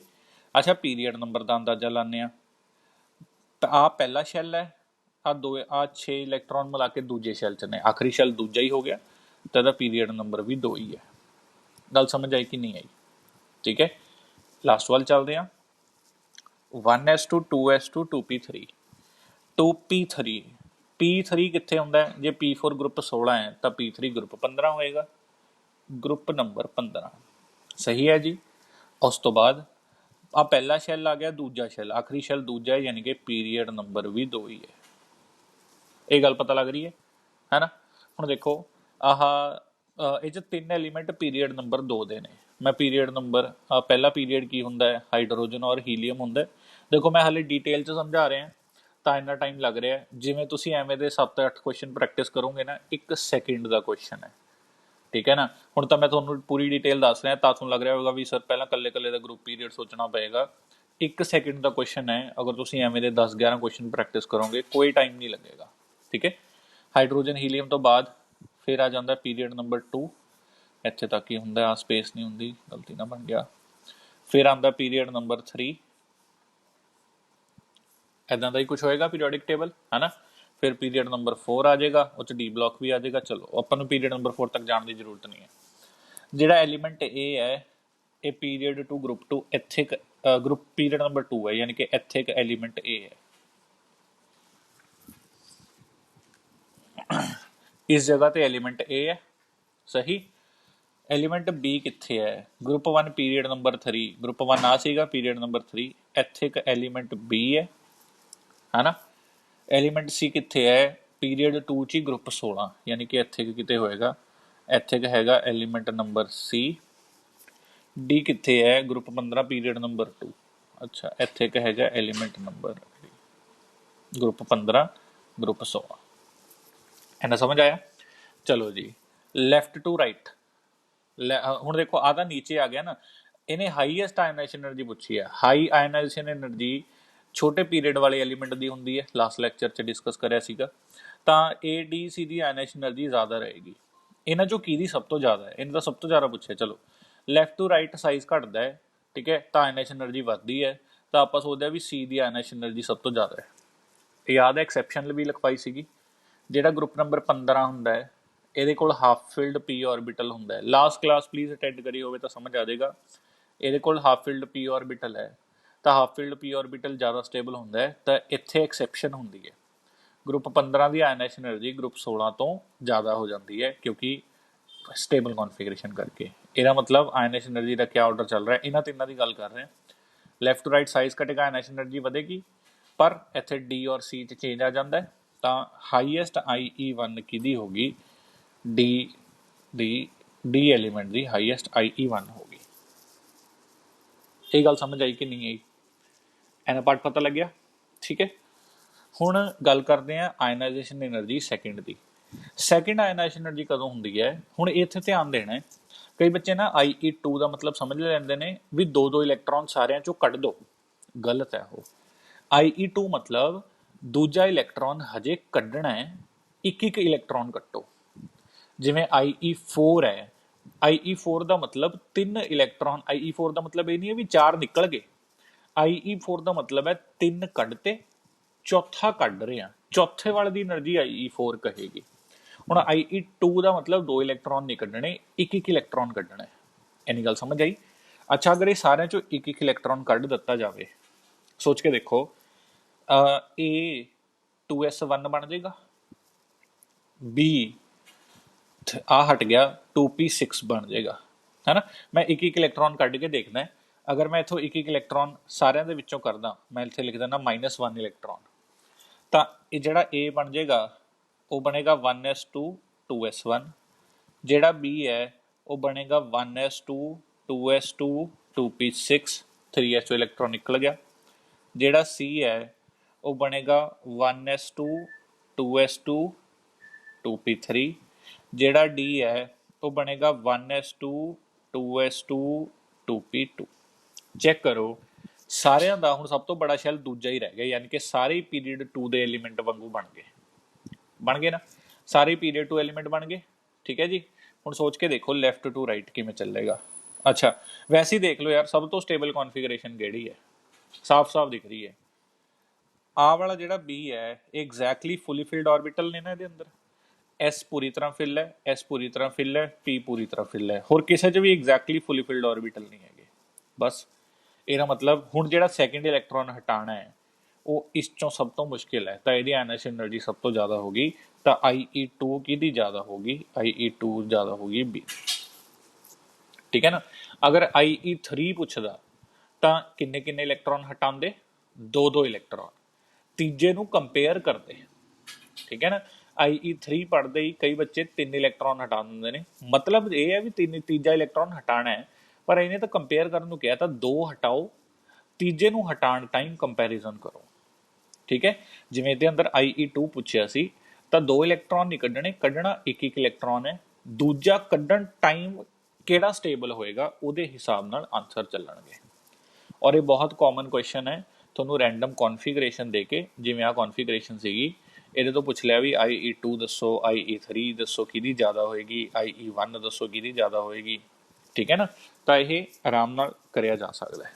ਅੱਛਾ ਪੀਰੀਅਡ ਨੰਬਰ ਦਾ ਅੰਦਾਜ਼ਾ ਲਾਉਂਦੇ ਆ। ਤਾਂ ਆ ਪਹਿਲਾ ਸ਼ੈੱਲ ਹੈ, ਆ 6 ਇਲੈਕਟ੍ਰੋਨ ਮਿਲਾ ਕੇ ਦੂਜੇ ਸ਼ੈੱਲ 'ਚ ਨੇ, ਆਖਰੀ ਸ਼ੈੱਲ ਦੂਜਾ ਹੀ ਹੋ ਗਿਆ, ਤਾਂ ਇਹਦਾ ਪੀਰੀਅਡ ਨੰਬਰ ਵੀ 2 ਹੀ ਹੈ। ਗੱਲ ਸਮਝ ਆਈ ਕਿ ਨਹੀਂ ਆਈ? ਠੀਕ ਹੈ, ਲਾਸਟ ਵੱਲ ਚੱਲਦੇ ਆ। 1s2 2s2 2p3 2p3 p3 ਕਿੱਥੇ ਹੁੰਦਾ ਹੈ? ਜੇ p4 ਗਰੁੱਪ 16 ਹੈ ਤਾਂ p3 ਗਰੁੱਪ 15 ਹੋਏਗਾ, ਗਰੁੱਪ ਨੰਬਰ 15। ਸਹੀ ਹੈ ਜੀ। ਉਸ ਤੋਂ ਬਾਅਦ ਆ ਪਹਿਲਾ ਸ਼ੈੱਲ ਆ ਗਿਆ, ਦੂਜਾ ਸ਼ੈੱਲ, ਆਖਰੀ ਸ਼ੈੱਲ ਦੂਜਾ ਹੈ, ਯਾਨੀ ਕਿ ਪੀਰੀਅਡ ਨੰਬਰ ਵੀ 2 ਹੀ ਹੈ। ਇਹ ਗੱਲ ਪਤਾ ਲੱਗ ਰਹੀ ਹੈ ਨਾ? ਹੁਣ ਦੇਖੋ ਆਹ ਇਹ 'ਚ 3 ਐਲੀਮੈਂਟ ਪੀਰੀਅਡ ਨੰਬਰ 2 ਦੇ ਨੇ। ਮੈਂ ਪੀਰੀਅਡ ਨੰਬਰ ਪਹਿਲਾ ਪੀਰੀਅਡ ਕੀ ਹੁੰਦਾ ਹੈ? ਹਾਈਡਰੋਜਨ ਔਰ ਹੀਲੀਅਮ ਹੁੰਦਾ। ਦੇਖੋ ਮੈਂ ਹਾਲੇ ਡਿਟੇਲ 'ਚ ਸਮਝਾ ਰਿਹਾ ਤਾਂ ਇੰਨਾ ਟਾਈਮ ਲੱਗ ਰਿਹਾ। ਜਿਵੇਂ ਤੁਸੀਂ ਐਵੇਂ ਦੇ 7-8 ਕੁਐਸਚਨ ਪ੍ਰੈਕਟਿਸ ਕਰੋਗੇ ਨਾ, 1 ਸੈਕਿੰਡ ਦਾ ਕੁਐਸਚਨ ਹੈ, ਠੀਕ ਹੈ ਨਾ। ਹੁਣ ਤਾਂ ਮੈਂ ਤੁਹਾਨੂੰ ਪੂਰੀ ਡਿਟੇਲ ਦੱਸ ਰਿਹਾ, ਤਾਂ ਤੁਹਾਨੂੰ ਲੱਗ ਰਿਹਾ ਹੋਵੇਗਾ ਵੀ ਸਰ ਪਹਿਲਾਂ ਕੱਲੇ ਦਾ ਗਰੁੱਪ ਪੀਰੀਅਡ ਸੋਚਣਾ ਪਏਗਾ। 1 ਸੈਕਿੰਡ ਦਾ ਕੁਐਸਚਨ ਹੈ, ਅਗਰ ਤੁਸੀਂ ਐਵੇਂ ਦੇ 10-11 ਕੁਐਸਚਨ ਪ੍ਰੈਕਟਿਸ ਕਰੋਗੇ ਕੋਈ ਟਾਈਮ ਨਹੀਂ ਲੱਗੇਗਾ, ਠੀਕ ਹੈ। ਹਾਈਡਰੋਜਨ ਹੀਲੀਅਮ ਤੋਂ ਬਾਅਦ ਫਿਰ ਆ ਜਾਂਦਾ ਪੀਰੀਅਡ ਨੰਬਰ 2, ਇੱਥੇ ਤੱਕ ਹੀ ਹੁੰਦਾ, ਆ ਸਪੇਸ ਨਹੀਂ ਹੁੰਦੀ, ਗਲਤੀ ਨਾ ਬਣ ਗਿਆ। ਫਿਰ ਆਉਂਦਾ ਪੀਰੀਅਡ ਨੰਬਰ 3, ਇੱਦਾਂ ਦਾ ਹੀ ਕੁਝ ਹੋਏਗਾ ਪੀਰੀਓਡਿਕ ਟੇਬਲ, ਹੈ ਨਾ। ਫਿਰ ਪੀਰੀਅਡ ਨੰਬਰ 4 ਆ ਜਾਏਗਾ, ਉਹ 'ਚ ਡੀ ਬਲੌਕ ਵੀ ਆ ਜਾਏਗਾ। ਚਲੋ ਆਪਾਂ ਨੂੰ ਪੀਰੀਅਡ ਨੰਬਰ 4 ਤੱਕ ਜਾਣ ਦੀ ਜ਼ਰੂਰਤ ਨਹੀਂ ਹੈ। ਜਿਹੜਾ ਐਲੀਮੈਂਟ ਇਹ ਹੈ, ਇਹ ਪੀਰੀਅਡ 2 ਗਰੁੱਪ 2 ਇੱਥੇ ਗਰੁੱਪ ਪੀਰੀਅਡ ਨੰਬਰ 2 ਹੈ, ਯਾਨੀ ਕਿ ਇੱਥੇ ਇੱਕ ਐਲੀਮੈਂਟ ਇਹ ਹੈ, ਇਸ ਜਗ੍ਹਾ ਤੇ ਐਲੀਮੈਂਟ A ਹੈ। ਸਹੀ। ਐਲੀਮੈਂਟ B ਕਿੱਥੇ ਹੈ? ਗਰੁੱਪ 1 ਪੀਰੀਅਡ ਨੰਬਰ 3, ਗਰੁੱਪ 1 ਆ ਸੀਗਾ, ਪੀਰੀਅਡ ਨੰਬਰ 3, ਇੱਥੇ ਇੱਕ ਐਲੀਮੈਂਟ B ਹੈ ਨਾ। ਐਲੀਮੈਂਟ C ਕਿੱਥੇ ਹੈ? ਪੀਰੀਅਡ 2 'ਚ ਹੀ ਗਰੁੱਪ 16, ਯਾਨੀ ਕਿ ਇੱਥੇ ਕਿਤੇ ਹੋਏਗਾ, ਇੱਥੇ ਹੈਗਾ ਐਲੀਮੈਂਟ ਨੰਬਰ C। D ਕਿੱਥੇ ਹੈ? ਗਰੁੱਪ 15 ਪੀਰੀਅਡ ਨੰਬਰ 2, ਅੱਛਾ ਇੱਥੇ ਇੱਕ ਹੈਗਾ ਐਲੀਮੈਂਟ ਨੰਬਰ ਗਰੁੱਪ 15 ਗਰੁੱਪ 16। ਇੰਨਾ ਸਮਝ ਆਇਆ? ਚਲੋ ਜੀ, ਲੈਫਟ ਟੂ ਰਾਈਟ। ਹੁਣ ਦੇਖੋ ਆਹ ਤਾਂ ਨੀਚੇ ਆ ਗਿਆ ਨਾ, ਇਹਨੇ ਹਾਈਐਸਟ ਆਇਨਾਈਜ਼ੇਸ਼ਨ એનર્ਜੀ ਪੁੱਛੀ ਹੈ। ਹਾਈ ਆਇਨਾਈਜ਼ੇਸ਼ਨ એનર્ਜੀ ਛੋਟੇ ਪੀਰੀਅਡ ਵਾਲੇ ਐਲੀਮੈਂਟ ਦੀ ਹੁੰਦੀ ਹੈ, ਲਾਸਟ ਲੈਕਚਰ 'ਚ ਡਿਸਕਸ ਕਰਿਆ ਸੀਗਾ। ਤਾਂ ADC ਦੀ ਆਇਨਾਈਜ਼ੇਸ਼ਨ એનર્ਜੀ ਜ਼ਿਆਦਾ ਰਹੇਗੀ। ਇਹਨਾਂ 'ਚੋਂ ਕਿਹਦੀ ਸਭ ਤੋਂ ਜ਼ਿਆਦਾ ਹੈ? ਇਹਨਾਂ ਦਾ ਸਭ ਤੋਂ ਜ਼ਿਆਦਾ ਪੁੱਛਿਆ। ਚਲੋ ਲੈਫਟ ਟੂ ਰਾਈਟ ਸਾਈਜ਼ ਘਟਦਾ ਹੈ, ਠੀਕ ਹੈ, ਤਾਂ ਆਇਨਾਈਜ਼ੇਸ਼ਨ એનર્ਜੀ ਵੱਧਦੀ ਹੈ, ਤਾਂ ਆਪਾਂ ਸੋਚਦੇ ਹਾਂ ਵੀ C ਦੀ ਆਇਨਾਈਜ਼ੇਸ਼ਨ એનર્ਜੀ ਸਭ ਤੋਂ ਜ਼ਿਆਦਾ ਹੈ। ਯਾਦ ਹੈ ਐਕਸੈਪਸ਼ਨ ਵੀ ਲਿਖਵਾਈ ਸੀਗੀ। ਜਿਹੜਾ ਗਰੁੱਪ ਨੰਬਰ 15 ਹੁੰਦਾ ਹੈ, ਇਹਦੇ ਕੋਲ ਹਾਫ ਫਿਲਡ p ਆਰਬਿਟਲ ਹੁੰਦਾ ਹੈ। ਲਾਸਟ ਕਲਾਸ ਪਲੀਜ਼ ਅਟੈਂਡ ਕਰੀ ਹੋਵੇ ਤਾਂ ਸਮਝ ਆ ਜਾਏਗਾ। ਇਹਦੇ ਕੋਲ ਹਾਫ ਫਿਲਡ p ਆਰਬਿਟਲ ਹੈ, ਤਾਂ ਹਾਫ ਫਿਲਡ p ਆਰਬਿਟਲ ਜ਼ਿਆਦਾ ਸਟੇਬਲ ਹੁੰਦਾ ਹੈ, ਤਾਂ ਇੱਥੇ ਐਕਸੈਪਸ਼ਨ ਹੁੰਦੀ ਹੈ। ਗਰੁੱਪ 15 ਦੀ ਆਇਨਾਈਜ਼ੇਸ਼ਨ એનર્ਜੀ ਗਰੁੱਪ 16 ਤੋਂ ਜ਼ਿਆਦਾ ਹੋ ਜਾਂਦੀ ਹੈ, ਕਿਉਂਕਿ ਸਟੇਬਲ ਕੌਨਫੀਗਰੇਸ਼ਨ ਕਰਕੇ। ਇਹਦਾ ਮਤਲਬ ਆਇਨਾਈਜ਼ੇਸ਼ਨ એનર્ਜੀ ਦਾ ਕਿਆ ਆਰਡਰ ਚੱਲ ਰਿਹਾ, ਇਹਨਾਂ ਤਿੰਨਾਂ ਦੀ ਗੱਲ ਕਰ ਰਹੇ ਹਾਂ। ਲੈਫਟ ਟੂ ਰਾਈਟ ਸਾਈਜ਼ ਘਟੇਗਾ, ਆਇਨਾਈਜ਼ੇਸ਼ਨ એનર્ਜੀ ਵਧੇਗੀ, ਪਰ ਇੱਥੇ D ਔਰ C 'ਚ ਚੇਂਜ ਆ ਜਾਂਦਾ ਹੈ। ਤਾਂ ਹਾਈਐਸਟ IE1 ਕਿਹਦੀ ਹੋਗੀ? D ਐਲੀਮੈਂਟ ਦੀ ਹਾਈਐਸਟ IE1 ਹੋਗੀ। ਇਹ ਗੱਲ ਸਮਝ ਆਈ ਕਿ ਨਹੀਂ ਆਈ? ਇਹਨਾਂ ਪਾਰਟ ਪਤਾ ਲੱਗਿਆ? ਠੀਕ ਹੈ। ਹੁਣ ਗੱਲ ਕਰਦੇ ਹਾਂ ਆਇਨਾਈਜ਼ੇਸ਼ਨ એનર્ਜੀ ਸੈਕਿੰਡ ਦੀ। ਸੈਕਿੰਡ ਆਇਨਾਈਜ਼ੇਸ਼ਨ એનર્ਜੀ ਕਦੋਂ ਹੁੰਦੀ ਹੈ? ਹੁਣ ਇੱਥੇ ਧਿਆਨ ਦੇਣਾ ਹੈ। ਕਈ ਬੱਚੇ ਨਾ IE2 ਦਾ ਮਤਲਬ ਸਮਝ ਲੈਂਦੇ ਨੇ ਵੀ 2-2 ਇਲੈਕਟ੍ਰੋਨ ਸਾਰਿਆਂ ਚੋਂ ਕੱਢ ਦੋ। ਗਲਤ ਹੈ ਉਹ। IE2 ਮਤਲਬ ਦੂਜਾ ਇਲੈਕਟ੍ਰੋਨ ਹਜੇ ਕੱਢਣਾ ਹੈ, ਇੱਕ ਇਲੈਕਟ੍ਰੋਨ ਕੱਟੋ। ਜਿਵੇਂ IE4 ਹੈ, IE4 ਦਾ ਮਤਲਬ 3 ਇਲੈਕਟ੍ਰੋਨ। IE4 ਦਾ ਮਤਲਬ ਇਹ ਨਹੀਂ ਹੈ ਵੀ 4 ਨਿਕਲ ਗਏ। IE4 ਦਾ ਮਤਲਬ ਹੈ 3 ਕੱਢਤੇ, ਚੌਥਾ ਕੱਢ ਰਹੇ ਆ, ਚੌਥੇ ਵਾਲੇ ਦੀ એનર્ਜੀ IE4 ਕਹੇਗੀ। ਹੁਣ IE2 ਦਾ ਮਤਲਬ 2 ਇਲੈਕਟ੍ਰੋਨ ਨਹੀਂ ਕੱਢਣੇ, ਇੱਕ ਇਲੈਕਟ੍ਰੋਨ ਕੱਢਣਾ ਹੈ। ਇੰਨੀ ਗੱਲ ਸਮਝ ਆਈ? ਅੱਛਾ, ਅਗਰ ਇਹ ਸਾਰਿਆਂ ਚੋਂ ਇੱਕ ਇਲੈਕਟ੍ਰੋਨ ਕੱਢ ਦਿੱਤਾ ਜਾਵੇ, ਸੋਚ ਕੇ ਦੇਖੋ, A 2s1 ਬਣ ਜਾਏਗਾ, B ਆ ਹਟ ਗਿਆ 2p6 ਬਣ ਜਾਏਗਾ, ਹੈ ਨਾ। ਮੈਂ ਇੱਕ ਇਲੈਕਟ੍ਰੋਨ ਕੱਢ ਕੇ ਦੇਖਦਾ। ਅਗਰ ਮੈਂ ਇੱਥੋਂ ਇੱਕ ਇਲੈਕਟ੍ਰੋਨ ਸਾਰਿਆਂ ਦੇ ਵਿੱਚੋਂ ਕਰਦਾ, ਮੈਂ ਇੱਥੇ ਲਿਖ ਦਿੰਦਾ -1 ਇਲੈਕਟ੍ਰੋਨ, ਤਾਂ ਇਹ ਜਿਹੜਾ A ਬਣ ਜਾਏਗਾ ਉਹ ਬਣੇਗਾ 1s2 2s1। ਜਿਹੜਾ B ਹੈ ਉਹ ਬਣੇਗਾ 1s2 2s2 2p6 3s2 electron ਨਿਕਲ ਗਿਆ। ਜਿਹੜਾ C ਹੈ ਉਹ ਬਣੇਗਾ 1s2 2s2 2p3। ਜਿਹੜਾ D ਹੈ ਉਹ ਬਣੇਗਾ 1s2 2s2 2p2। ਚੈੱਕ ਕਰੋ ਸਾਰਿਆਂ ਦਾ। ਹੁਣ ਸਭ ਤੋਂ ਬੜਾ ਸ਼ੈੱਲ ਦੂਜਾ ਹੀ ਰਹਿ ਗਿਆ, ਯਾਨੀ ਕਿ ਸਾਰੇ ਪੀਰੀਅਡ 2 ਦੇ ਐਲੀਮੈਂਟ ਵਾਂਗੂ ਬਣ ਗਏ। बन गए ना सारे पीरियड टू एलिमेंट बन गए। ठीक है जी, हुण सोच के देखो लैफ्ट टू राइट किवें चलेगा। अच्छा वैसे ही देख लो यार सब तो स्टेबल कॉन्फिगरेशन किहड़ी है, साफ साफ दिख रही है। आ वाला जिहड़ा बी है एग्जैक्टली फुली फिल्ड ऑर्बिटल ने ना इहदे अंदर, एस पूरी तरह फिल है, एस पूरी तरह फिल है, पी पूरी तरह फिल है, होर किसी च भी एग्जैक्टली फुली फिल्ड ऑर्बिटल नहीं है। बस ਇਹਦਾ मतलब हुण जिहड़ा सैकेंड इलैक्ट्रॉन हटाना है वो इस चों सब तो मुश्किल है, तो ਇਹਦੀ एनर्जी एनर्जी सब तो ज़्यादा होगी, तो IE2 किहदी ज़्यादा होगी, IE2 ज़्यादा होगी बी। ठीक है ना। अगर IE3 पुछदा तो किन्ने किन्ने इलैक्ट्रॉन हटांदे, दो दो इलैक्ट्रॉन, तीजे नूं कंपेयर करते। ठीक है ना। IE3 पढ़ते ही कई बच्चे 3 इलैक्ट्रॉन हटा देंगे ने, मतलब ये है भी तीजा इलैक्ट्रॉन हटाना है, पर इन्हें तो कंपेयर करने को कहा था, दो हटाओ तीजे नूं हटाण टाइम कंपैरिजन करो। ठीक है, जिवें इहदे अंदर IE2 पुछया सी तो दो इलैक्ट्रॉन नहीं कड्ढणे, कड्ढना एक एक इलैक्ट्रॉन है, दूजा कड्ढण टाइम किहड़ा स्टेबल होएगा उहदे हिसाब नाल आंसर चलणगे। और ये बहुत कॉमन क्वेश्चन है, ਤੁਹਾਨੂੰ रैंडम कॉन्फिगरेशन दे के जिवें आ कॉन्फिगरेशन सीगी ਇਹਦੇ ਤੋਂ ਪੁੱਛ ਲਿਆ ਵੀ IE2 ਦੱਸੋ, IE3 ਦੱਸੋ ਕਿਹਦੀ ਜ਼ਿਆਦਾ ਹੋਏਗੀ, IE1 ਦੱਸੋ ਕਿਹਦੀ ਜ਼ਿਆਦਾ ਹੋਏਗੀ। ਠੀਕ ਹੈ ਨਾ, ਤਾਂ ਇਹ ਆਰਾਮ ਨਾਲ ਕਰਿਆ ਜਾ ਸਕਦਾ ਹੈ।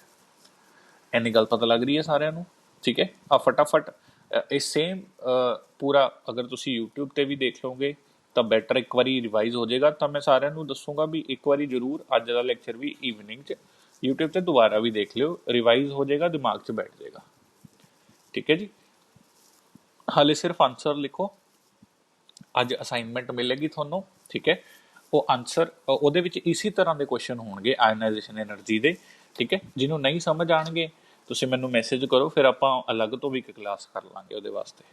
ਇੰਨੀ ਗੱਲ ਪਤਾ ਲੱਗ ਰਹੀ ਹੈ ਸਾਰਿਆਂ ਨੂੰ। ਠੀਕ ਹੈ, ਆ ਫਟਾਫਟ ਇਹ ਸੇਮ ਪੂਰਾ ਅਗਰ ਤੁਸੀਂ YouTube ਤੇ ਵੀ ਦੇਖ ਲਓਗੇ ਤਾਂ ਬੈਟਰ ਇੱਕ ਵਾਰੀ ਰਿਵਾਈਜ਼ ਹੋ ਜਾਏਗਾ। ਤਾਂ ਮੈਂ ਸਾਰਿਆਂ ਨੂੰ ਦੱਸੂਗਾ ਵੀ ਇੱਕ ਵਾਰੀ ਜ਼ਰੂਰ ਅੱਜ ਦਾ ਲੈਕਚਰ ਵੀ ਈਵਨਿੰਗ 'ਚ YouTube ਤੇ ਦੁਬਾਰਾ ਵੀ ਦੇਖ ਲਿਓ, ਰਿਵਾਈਜ਼ ਹੋ ਜਾਏਗਾ, ਦਿਮਾਗ 'ਚ ਬੈਠ ਜਾਏਗਾ। ਠੀਕ ਹੈ ਜੀ, ਹਾਲੇ ਸਿਰਫ ਆਨਸਰ ਲਿਖੋ, ਅੱਜ ਅਸਾਈਨਮੈਂਟ ਮਿਲੇਗੀ ਤੁਹਾਨੂੰ। ਠੀਕ ਹੈ, ਉਹ ਆਨਸਰ ਉਹਦੇ ਵਿੱਚ ਇਸੇ ਤਰ੍ਹਾਂ ਦੇ ਕੁਐਸਚਨ ਹੋਣਗੇ ਆਇਨਾਈਜੇਸ਼ਨ એનર્ਜੀ ਦੇ। ਠੀਕ ਹੈ, ਜਿਹਨੂੰ ਨਹੀਂ ਸਮਝ ਆਣਗੇ ਤੁਸੀਂ ਮੈਨੂੰ ਮੈਸੇਜ ਕਰੋ, ਫਿਰ ਆਪਾਂ ਅਲੱਗ ਤੋਂ ਵੀ ਇੱਕ ਕਲਾਸ ਕਰ ਲਾਂਗੇ ਉਹਦੇ ਵਾਸਤੇ।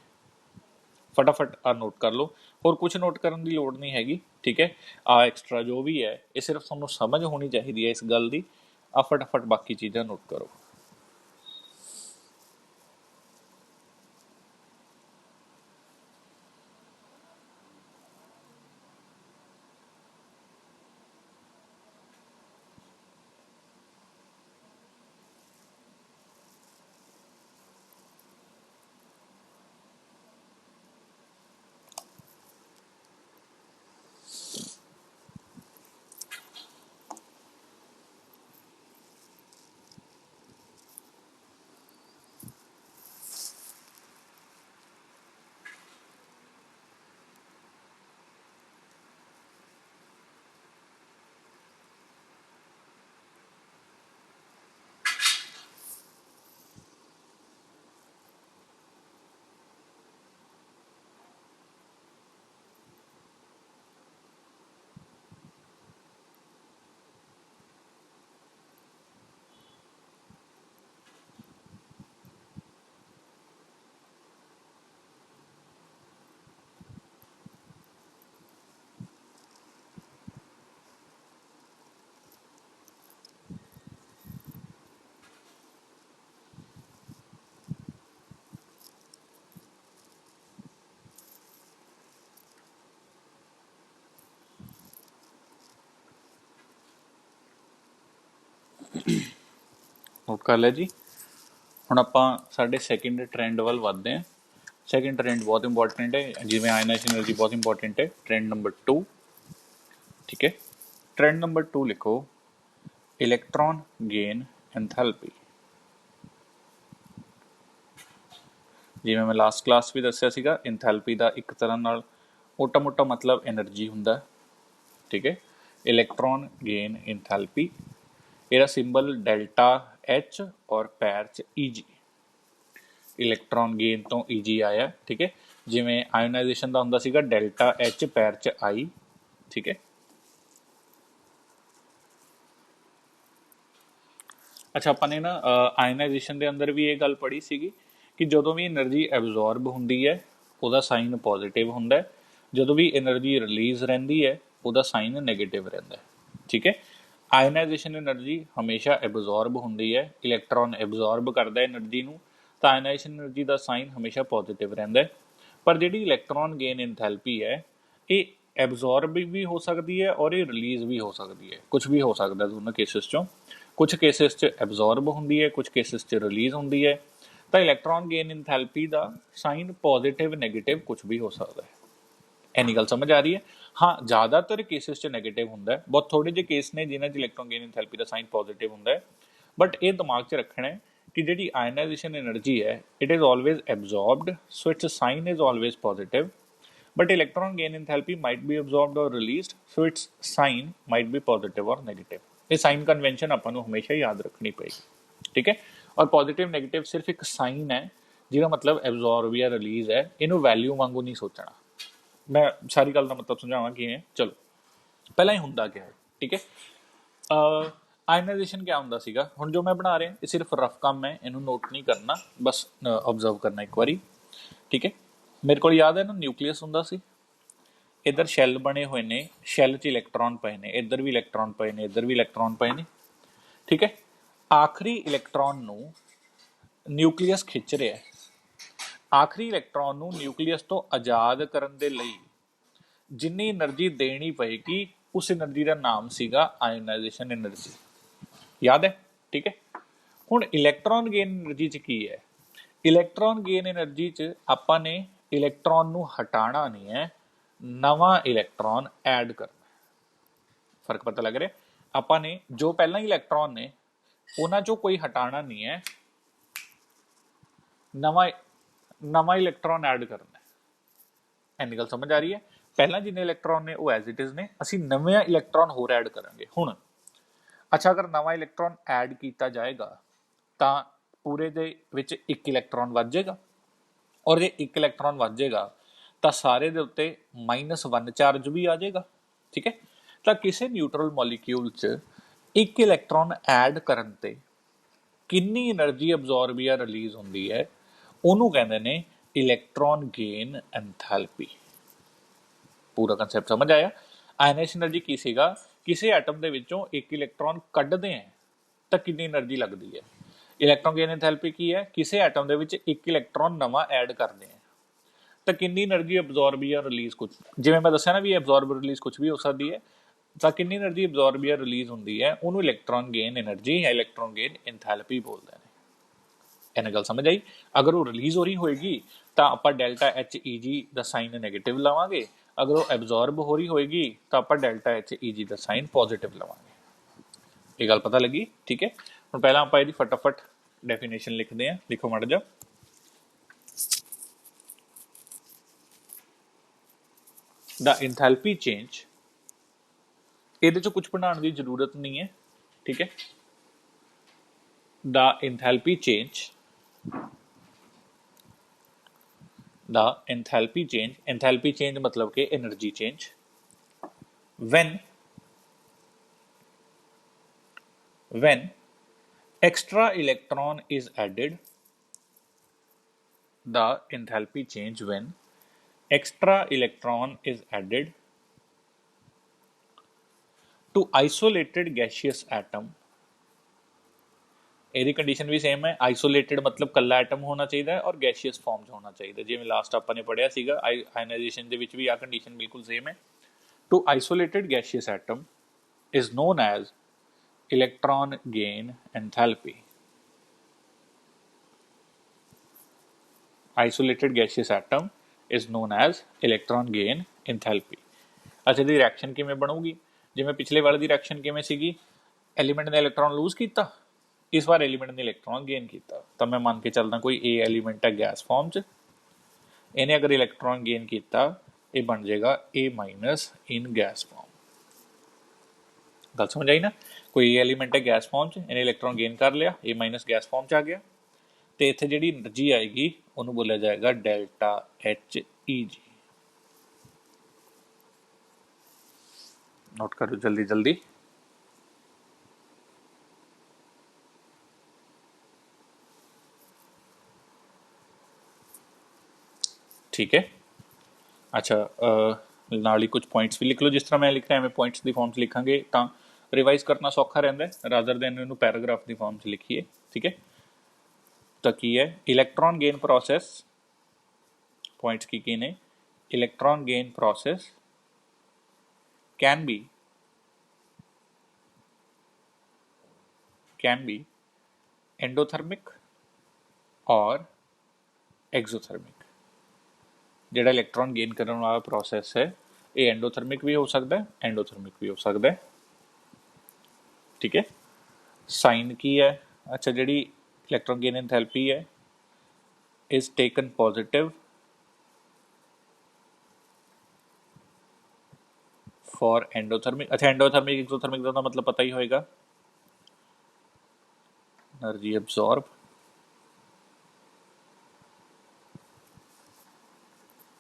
ਫਟਾਫਟ ਆ ਨੋਟ ਕਰ ਲਓ, ਹੋਰ ਕੁਝ ਨੋਟ ਕਰਨ ਦੀ ਲੋੜ ਨਹੀਂ ਹੈਗੀ। ਠੀਕ ਹੈ, ਆ ਐਕਸਟਰਾ ਜੋ ਵੀ ਹੈ ਇਹ ਸਿਰਫ ਤੁਹਾਨੂੰ ਸਮਝ ਹੋਣੀ ਚਾਹੀਦੀ ਹੈ ਇਸ ਗੱਲ ਦੀ। ਆ ਫਟਾਫਟ ਬਾਕੀ ਚੀਜ਼ਾਂ ਨੋਟ ਕਰੋ। ਨੋਟ ਕਰ ਲਿਆ ਜੀ। ਹੁਣ ਆਪਾਂ ਸਾਡੇ ਸੈਕਿੰਡ ਟ੍ਰੈਂਡ ਵੱਲ ਵੱਧਦੇ ਹਾਂ। ਸੈਕਿੰਡ ਟ੍ਰੈਂਡ ਬਹੁਤ ਇੰਪੋਰਟੈਂਟ ਹੈ, ਜਿਵੇਂ ਆਇਨਾਈਜੇਸ਼ਨ એનર્ਜੀ ਬਹੁਤ ਇੰਪੋਰਟੈਂਟ ਹੈ। Trend number 2। ਠੀਕ ਹੈ, ਟ੍ਰੈਂਡ ਨੰਬਰ 2 ਲਿਖੋ, ਇਲੈਕਟ੍ਰੋਨ ਗੇਨ ਐਂਥੈਲਪੀ। ਜਿਵੇਂ ਮੈਂ ਲਾਸਟ ਕਲਾਸ ਵੀ ਦੱਸਿਆ ਸੀਗਾ, ਐਂਥੈਲਪੀ ਦਾ ਇੱਕ ਤਰ੍ਹਾਂ ਨਾਲ ਮੋਟਾ ਮੋਟਾ ਮਤਲਬ એનર્ਜੀ ਹੁੰਦਾ। ਠੀਕ ਹੈ, ਇਲੈਕਟ੍ਰੋਨ ਗੇਨ ਐਂਥੈਲਪੀ, ਇਹਦਾ ਸਿੰਬਲ ਡੈਲਟਾ H ਔਰ ਪੈਰ 'ਚ EG। ਇਲੈਕਟ੍ਰੋਨ ਗੇਨ ਤੋਂ EG ਆਇਆ। ਠੀਕ ਹੈ, ਜਿਵੇਂ ਆਇਓਨਾਈਜੇਸ਼ਨ ਦਾ ਹੁੰਦਾ ਸੀਗਾ ਡੈਲਟਾ H ਪੈਰ 'ਚ I। ਠੀਕ ਹੈ, ਅੱਛਾ ਆਪਾਂ ਨੇ ਨਾ ਆਇਓਨਾਈਜੇਸ਼ਨ ਦੇ ਅੰਦਰ ਵੀ ਇਹ ਗੱਲ ਪੜ੍ਹੀ ਸੀਗੀ ਕਿ ਜਦੋਂ ਵੀ એનર્ਜੀ ਐਬਜ਼ੋਰਬ ਹੁੰਦੀ ਹੈ ਉਹਦਾ ਸਾਈਨ ਪੋਜ਼ਿਟਿਵ ਹੁੰਦਾ ਹੈ, ਜਦੋਂ ਵੀ એનર્ਜੀ ਰਿਲੀਜ਼ ਰਹਿੰਦੀ ਹੈ ਉਹਦਾ ਸਾਈਨ ਨੈਗੇਟਿਵ ਰਹਿੰਦਾ ਹੈ। ਠੀਕ ਹੈ, ਆਇਓਨਾਈਜੇਸ਼ਨ એનર્ਜੀ ਹਮੇਸ਼ਾ ਐਬਜ਼ੋਰਬ ਹੁੰਦੀ ਹੈ, ਇਲੈਕਟ੍ਰੋਨ ਐਬਜ਼ੋਰਬ ਕਰਦਾ એનર્ਜੀ ਨੂੰ, ਤਾਂ ਆਇਓਨਾਈਜੇਸ਼ਨ એનર્ਜੀ ਦਾ ਸਾਈਨ ਹਮੇਸ਼ਾ ਪੋਜ਼ਿਟਿਵ ਰਹਿੰਦਾ ਹੈ। ਪਰ ਜਿਹੜੀ ਇਲੈਕਟ੍ਰੋਨ ਗੇਨ ਐਂਥੈਲਪੀ ਹੈ ਇਹ ਐਬਜ਼ੋਰਬ ਵੀ ਹੋ ਸਕਦੀ ਹੈ ਔਰ ਇਹ ਰਿਲੀਜ਼ ਵੀ ਹੋ ਸਕਦੀ ਹੈ, ਕੁਝ ਵੀ ਹੋ ਸਕਦਾ ਦੋਨੋਂ ਕੇਸਿਸ 'ਚੋਂ। ਕੁਝ ਕੇਸਿਸ 'ਚ ਐਬਜ਼ੋਰਬ ਹੁੰਦੀ ਹੈ, ਕੁਝ ਕੇਸਿਸ 'ਚ ਰਿਲੀਜ਼ ਹੁੰਦੀ ਹੈ। ਤਾਂ ਇਲੈਕਟ੍ਰੋਨ ਗੇਨ ਐਂਥੈਲਪੀ ਦਾ ਸਾਈਨ ਪੋਜ਼ਿਟਿਵ ਨੈਗੇਟਿਵ ਕੁਝ ਵੀ ਹੋ ਸਕਦਾ ਹੈ। ਇੰਨੀ ਗੱਲ ਸਮਝ ਆ ਰਹੀ ਹੈ। ਹਾਂ, ਜ਼ਿਆਦਾਤਰ ਕੇਸਿਸ 'ਚ ਨੈਗੇਟਿਵ ਹੁੰਦਾ ਹੈ, ਬਹੁਤ ਥੋੜੇ ਜਿਹੇ ਕੇਸ ਨੇ ਜਿਨ੍ਹਾਂ 'ਚ ਇਲੈਕਟ੍ਰੋਨ ਗੇਨ ਐਂਥੈਲਪੀ ਦਾ ਸਾਈਨ ਪੋਜ਼ਿਟਿਵ ਹੁੰਦਾ ਹੈ, ਬਟ ਇਹ ਦਿਮਾਗ 'ਚ ਰੱਖਣਾ ਹੈ ਕਿ ਜਿਹੜੀ ਆਇਨਾਈਜੇਸ਼ਨ એનર્ਜੀ ਹੈ it is always absorbed, so its sign is always positive, but electron gain enthalpy might be absorbed or released, so its sign might be positive or negative. ਇਹ ਸਾਈਨ ਕਨਵੈਨਸ਼ਨ ਆਪਾਂ ਨੂੰ ਹਮੇਸ਼ਾ ਯਾਦ ਰੱਖਣੀ ਪਏਗੀ, ਠੀਕ ਹੈ। ਔਰ ਪੋਜ਼ਿਟਿਵ ਨੈਗੇਟਿਵ ਸਿਰਫ ਇੱਕ ਸਾਈਨ ਹੈ ਜਿਹਦਾ ਮਤਲਬ ਐਬਜ਼ੌਰਬ ਜਾਂ ਰਿਲੀਜ਼ ਹੈ, ਇਹਨੂੰ ਵੈਲਿਊ ਵਾਂਗੂ ਨਹੀਂ ਸੋਚਣਾ। ਮੈਂ ਸਾਰੀ ਗੱਲ ਦਾ ਮਤਲਬ ਸਮਝਾਵਾਂ ਕਿਵੇਂ। ਚਲੋ ਪਹਿਲਾਂ ਹੀ ਹੁੰਦਾ ਕੀ ਹੈ, ਠੀਕ ਹੈ। ਆਇਨਾਈਜੇਸ਼ਨ ਕਿਆ ਹੁੰਦਾ ਸੀਗਾ, ਹੁਣ ਜੋ ਮੈਂ ਬਣਾ ਰਿਹਾ ਇਹ ਸਿਰਫ ਰਫ ਕੰਮ ਹੈ, ਇਹਨੂੰ ਨੋਟ ਨਹੀਂ ਕਰਨਾ, ਬਸ ਆਬਜ਼ਰਵ ਕਰਨਾ ਇੱਕ ਵਾਰੀ, ਠੀਕ ਹੈ। ਮੇਰੇ ਕੋਲ ਯਾਦ ਹੈ ਨਾ, ਨਿਊਕਲੀਅਸ ਹੁੰਦਾ ਸੀ, ਇੱਧਰ ਸ਼ੈੱਲ ਬਣੇ ਹੋਏ ਨੇ, ਸ਼ੈੱਲ 'ਚ ਇਲੈਕਟ੍ਰੋਨ ਪਏ ਨੇ, ਇੱਧਰ ਵੀ ਇਲੈਕਟ੍ਰੋਨ ਪਏ ਨੇ, ਇੱਧਰ ਵੀ ਇਲੈਕਟ੍ਰੋਨ ਪਏ ਨੇ, ਠੀਕ ਹੈ। ਆਖਰੀ ਇਲੈਕਟ੍ਰੋਨ ਨੂੰ ਨਿਊਕਲੀਅਸ ਖਿੱਚ ਰਿਹਾ ਹੈ। ਆਖਰੀ ਇਲੈਕਟ੍ਰੋਨ ਨੂੰ ਨਿਊਕਲੀਅਸ ਤੋਂ ਆਜ਼ਾਦ ਕਰਨ ਦੇ ਲਈ ਜਿੰਨੀ એનર્ਜੀ ਦੇਣੀ ਪਏਗੀ ਉਸ એનર્ਜੀ ਦਾ ਨਾਮ ਸੀਗਾ ਆਇਨਾਈਜੇਸ਼ਨ એનર્ਜੀ, ਯਾਦ ਹੈ, ਠੀਕ ਹੈ। ਹੁਣ ਇਲੈਕਟ੍ਰੋਨ ਗੇਨ એનર્ਜੀ 'ਚ ਕੀ ਹੈ, ਇਲੈਕਟ੍ਰੋਨ ਗੇਨ એનર્ਜੀ 'ਚ ਆਪਾਂ ਨੇ ਇਲੈਕਟ੍ਰੋਨ ਨੂੰ ਹਟਾਣਾ ਨਹੀਂ ਹੈ, ਨਵਾਂ ਇਲੈਕਟ੍ਰੋਨ ਐਡ ਕਰਨਾ। ਫਰਕ ਪਤਾ ਲੱਗ ਰਿਹਾ, ਆਪਾਂ ਨੇ ਜੋ ਪਹਿਲਾਂ ਹੀ ਇਲੈਕਟ੍ਰੋਨ ਨੇ ਉਹਨਾਂ ਚੋਂ ਕੋਈ ਹਟਾਣਾ ਨਹੀਂ ਹੈ, ਨਵਾਂ ਇਲੈਕਟ੍ਰੋਨ ਐਡ ਕਰਨਾ। ਇੰਨੀ ਗੱਲ ਸਮਝ ਆ ਰਹੀ ਹੈ। ਪਹਿਲਾਂ ਜਿੰਨੇ ਇਲੈਕਟ੍ਰੋਨ ਨੇ ਉਹ ਐਜ਼ ਇਟ ਇਜ਼ ਨੇ, ਅਸੀਂ ਨਵੇਂ ਇਲੈਕਟ੍ਰੋਨ ਹੋਰ ਐਡ ਕਰਾਂਗੇ। ਹੁਣ ਅੱਛਾ, ਅਗਰ ਨਵਾਂ ਇਲੈਕਟ੍ਰੋਨ ਐਡ ਕੀਤਾ ਜਾਏਗਾ ਤਾਂ ਪੂਰੇ ਦੇ ਵਿੱਚ ਇੱਕ ਇਲੈਕਟ੍ਰੋਨ ਵੱਧ ਜਾਏਗਾ, ਔਰ ਜੇ ਇੱਕ ਇਲੈਕਟ੍ਰੋਨ ਵੱਧ ਜਾਏਗਾ ਤਾਂ ਸਾਰੇ ਦੇ ਉੱਤੇ -1 ਚਾਰਜ ਵੀ ਆ ਜਾਏਗਾ, ਠੀਕ ਹੈ। ਤਾਂ ਕਿਸੇ ਨਿਊਟਰਲ ਮੋਲੀਕਿਊਲ 'ਚ ਇੱਕ ਇਲੈਕਟ੍ਰੋਨ ਐਡ ਕਰਨ ਤੇ ਕਿੰਨੀ એનર્ਜੀ ਅਬਜ਼ੌਰਬ ਜਾਂ ਰਿਲੀਜ਼ ਹੁੰਦੀ ਹੈ, ਉਹਨੂੰ ਕਹਿੰਦੇ ਨੇ ਇਲੈਕਟ੍ਰੋਨ ਗੇਨ ਐਂਥੈਲਪੀ। ਪੂਰਾ ਕਨਸੈਪਟ ਸਮਝ ਆਇਆ। ਆਇਨਾਈਜੇਸ਼ਨ એનર્ਜੀ ਕੀ ਸੀਗਾ, ਕਿਸੇ ਐਟਮ ਦੇ ਵਿੱਚੋਂ ਇੱਕ ਇਲੈਕਟ੍ਰੋਨ ਕੱਢਦੇ ਆ ਤਾਂ ਕਿੰਨੀ એનર્ਜੀ ਲੱਗਦੀ ਹੈ। ਇਲੈਕਟ੍ਰੋਨ ਗੇਨ ਐਂਥੈਲਪੀ ਕੀ ਹੈ, ਕਿਸੇ ਐਟਮ ਦੇ ਵਿੱਚ ਇੱਕ ਇਲੈਕਟ੍ਰੋਨ ਨਵਾਂ ਐਡ ਕਰਦੇ ਆ ਤਾਂ ਕਿੰਨੀ એનર્ਜੀ ਅਬਜ਼ੌਰਬ ਜਾਂ ਰਿਲੀਜ਼, ਕੁਝ ਜਿਵੇਂ ਮੈਂ ਦੱਸਿਆ ਨਾ ਵੀ ਅਬਜ਼ੌਰਬ ਰਿਲੀਜ਼ ਕੁਝ ਵੀ ਹੋ ਸਕਦੀ ਹੈ, ਤਾਂ ਕਿੰਨੀ એનર્ਜੀ ਅਬਜ਼ੌਰਬ ਜਾਂ ਰਿਲੀਜ਼ ਹੁੰਦੀ ਹੈ ਉਹਨੂੰ ਇਲੈਕਟ੍ਰੋਨ ਗੇਨ એનર્ਜੀ ਜਾਂ ਇਲੈਕਟ੍ਰੋਨ ਗੇਨ ਐਂਥੈਲਪੀ ਬੋਲਦੇ ਨੇ। ਇਹਨਾਂ ਗੱਲ ਸਮਝ ਆਈ। ਅਗਰ ਉਹ ਰਿਲੀਜ਼ ਹੋ ਰਹੀ ਹੋਏਗੀ ਤਾਂ ਆਪਾਂ ਡੈਲਟਾ HEG ਦਾ ਸਾਈਨ ਨੈਗੇਟਿਵ ਲਵਾਂਗੇ, ਅਗਰ ਉਹ ਐਬਜ਼ੌਰਬ ਹੋ ਰਹੀ ਹੋਏਗੀ ਤਾਂ ਆਪਾਂ ਡੈਲਟਾ HEG ਦਾ ਸਾਈਨ ਪੋਜ਼ਿਟਿਵ ਲਵਾਂਗੇ। ਇਹ ਗੱਲ ਪਤਾ ਲੱਗੀ, ਠੀਕ ਹੈ। ਹੁਣ ਪਹਿਲਾਂ ਆਪਾਂ ਇਹਦੀ ਫਟਾਫਟ ਡੈਫੀਨੇਸ਼ਨ ਲਿਖਦੇ ਹਾਂ, ਲਿਖੋ ਮਾੜਾ ਜਿਹਾ। ਦਾ ਐਂਥੈਲਪੀ ਚੇਂਜ, ਇਹਦੇ ਚ ਕੁਝ ਬਣਾਉਣ ਦੀ ਜ਼ਰੂਰਤ ਨਹੀਂ ਹੈ, ਠੀਕ ਹੈ। ਦਾ ਐਂਥੈਲਪੀ ਚੇਂਜ, ਦਾ ਐਂਥੈਲਪੀ ਚੇਂਜ, ਐਂਥੈਲਪੀ ਚੇਂਜ ਮਤਲਬ ਕਿ energy change, when extra electron is added, the enthalpy change when extra electron is added to isolated gaseous atom। ਇਹਦੀ ਕੰਡੀਸ਼ਨ ਵੀ ਸੇਮ ਹੈ, ਆਈਸੋਲੇਟਡ ਮਤਲਬ ਕੱਲਾ ਐਟਮ ਹੋਣਾ ਚਾਹੀਦਾ ਹੈ ਔਰ ਗੈਸ਼ੀਅਸ ਫਾਰਮ 'ਚ ਹੋਣਾ ਚਾਹੀਦਾ, ਜਿਵੇਂ ਲਾਸਟ ਆਪਾਂ ਨੇ ਪੜ੍ਹਿਆ ਸੀਗਾ ਆਇਨਾਈਜੇਸ਼ਨ ਦੇ ਵਿੱਚ ਵੀ ਆਹ ਕੰਡੀਸ਼ਨ ਬਿਲਕੁਲ ਸੇਮ ਹੈ। To isolated gaseous atom is known as electron gain enthalpy। Isolated gaseous atom is known as electron gain enthalpy। ਅੱਛਾ, ਦੀ ਰਿਐਕਸ਼ਨ ਕਿਵੇਂ ਬਣੂਗੀ, ਜਿਵੇਂ ਪਿਛਲੇ ਵਾਲੇ ਦੀ ਰਿਐਕਸ਼ਨ ਕਿਵੇਂ ਸੀਗੀ, ਐਲੀਮੈਂਟ ਨੇ ਇਲੈਕਟ੍ਰੋਨ ਲੂਜ਼ ਕੀਤਾ, ਇਸ ਵਾਰ ਐਲੀਮੈਂਟ ਨੇ ਇਲੈਕਟ੍ਰੋਨ ਗੇਨ ਕੀਤਾ। ਤਾਂ ਮੈਂ ਮੰਨ ਕੇ ਚੱਲਦਾ ਕੋਈ A ਐਲੀਮੈਂਟ ਹੈ ਗੈਸ ਫਾਰਮ 'ਚ, ਇਹਨੇ ਅਗਰ ਇਲੈਕਟ੍ਰੋਨ ਗੇਨ ਕੀਤਾ ਇਹ ਬਣ ਜਾਏਗਾ A- ਇਨ ਗੈਸ ਫਾਰਮ। ਗੱਲ ਸਮਝ ਆਈ ਨਾ, ਕੋਈ ਐਲੀਮੈਂਟ ਹੈ ਗੈਸ ਫਾਰਮ 'ਚ, ਇਹਨੇ ਇਲੈਕਟ੍ਰੋਨ ਗੇਨ ਕਰ ਲਿਆ, A- ਗੈਸ ਫਾਰਮ 'ਚ ਆ ਗਿਆ, ਤੇ ਇੱਥੇ ਜਿਹੜੀ એનર્ਜੀ ਆਏਗੀ ਉਹਨੂੰ ਬੋਲਿਆ ਜਾਏਗਾ ਡੈਲਟਾ HEG। ਨੋਟ ਕਰੋ ਜਲਦੀ ਜਲਦੀ। ਠੀਕ ਹੈ। ਅੱਛਾ, ਨਾਲ ਹੀ ਕੁਝ ਪੁਆਇੰਟਸ ਵੀ ਲਿਖ ਲਓ, ਜਿਸ ਤਰ੍ਹਾਂ ਮੈਂ ਲਿਖ ਰਿਹਾ ਐਵੇਂ ਪੁਆਇੰਟਸ ਦੀ ਫਾਰਮ 'ਚ ਲਿਖਾਂਗੇ ਤਾਂ ਰਿਵਾਈਜ਼ ਕਰਨਾ ਸੌਖਾ ਰਹਿੰਦਾ ਰਾਦਰ ਦੈਨ ਇਹਨੂੰ ਪੈਰਾਗ੍ਰਾਫ ਦੀ ਫਾਰਮ 'ਚ ਲਿਖੀਏ, ਠੀਕ ਹੈ। ਤਾਂ ਕੀ ਹੈ ਇਲੈਕਟ੍ਰੋਨ ਗੇਨ ਪ੍ਰੋਸੈਸ, ਪੁਆਇੰਟਸ ਕੀ ਨੇ, electron gain process can be endothermic or exothermic। ਜਿਹੜਾ ਇਲੈਕਟ੍ਰੋਨ ਗੇਨ ਕਰਨ ਵਾਲਾ ਪ੍ਰੋਸੈਸ ਹੈ ਇਹ ਐਂਡੋਥਰਮਿਕ ਵੀ ਹੋ ਸਕਦਾ ਹੈ, ਐਂਡੋਥਰਮਿਕ ਵੀ ਹੋ ਸਕਦਾ ਹੈ। ਠੀਕ ਹੈ, ਸਾਈਨ ਕੀ ਹੈ? ਅੱਛਾ, ਜਿਹੜੀ ਇਲੈਕਟ੍ਰੋਨ ਗੇਨ ਐਂਥੈਲਪੀ ਹੈ is taken positive for endothermic। अच्छा, एंडोथर्मिक एक्सोथर्मिक दोनों मतलब पता ही होएगा। एनर्जी एब्जॉर्ब,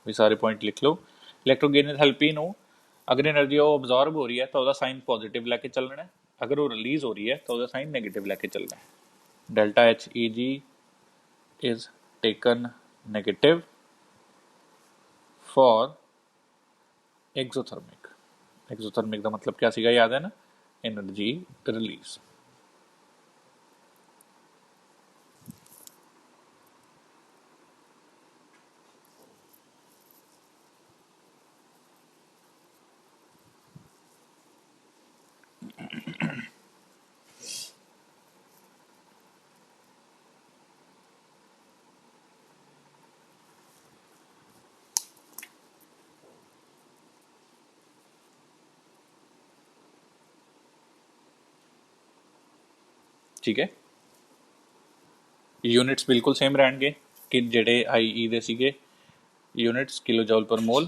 भी सारे पॉइंट लिख लो। इलेक्ट्रोगेन एंथैल्पी ਨੂੰ अगर एनर्जी वो अब्जॉर्ब हो रही है तो ਉਹਦਾ साइन पॉजिटिव लेके चलना है, अगर वो रिलीज हो रही है तो ਉਹਦਾ साइन नेगेटिव लेके चलना है। Delta H E G is taken negative for exothermic. Exothermic का मतलब क्या सीगा, याद है ना? Energy release. ठीक है, यूनिट्स बिल्कुल सेम रहणगे कि ਜਿਹੜੇ IE ਦੇ ਸੀਗੇ यूनिट्स किलो जूल पर मोल।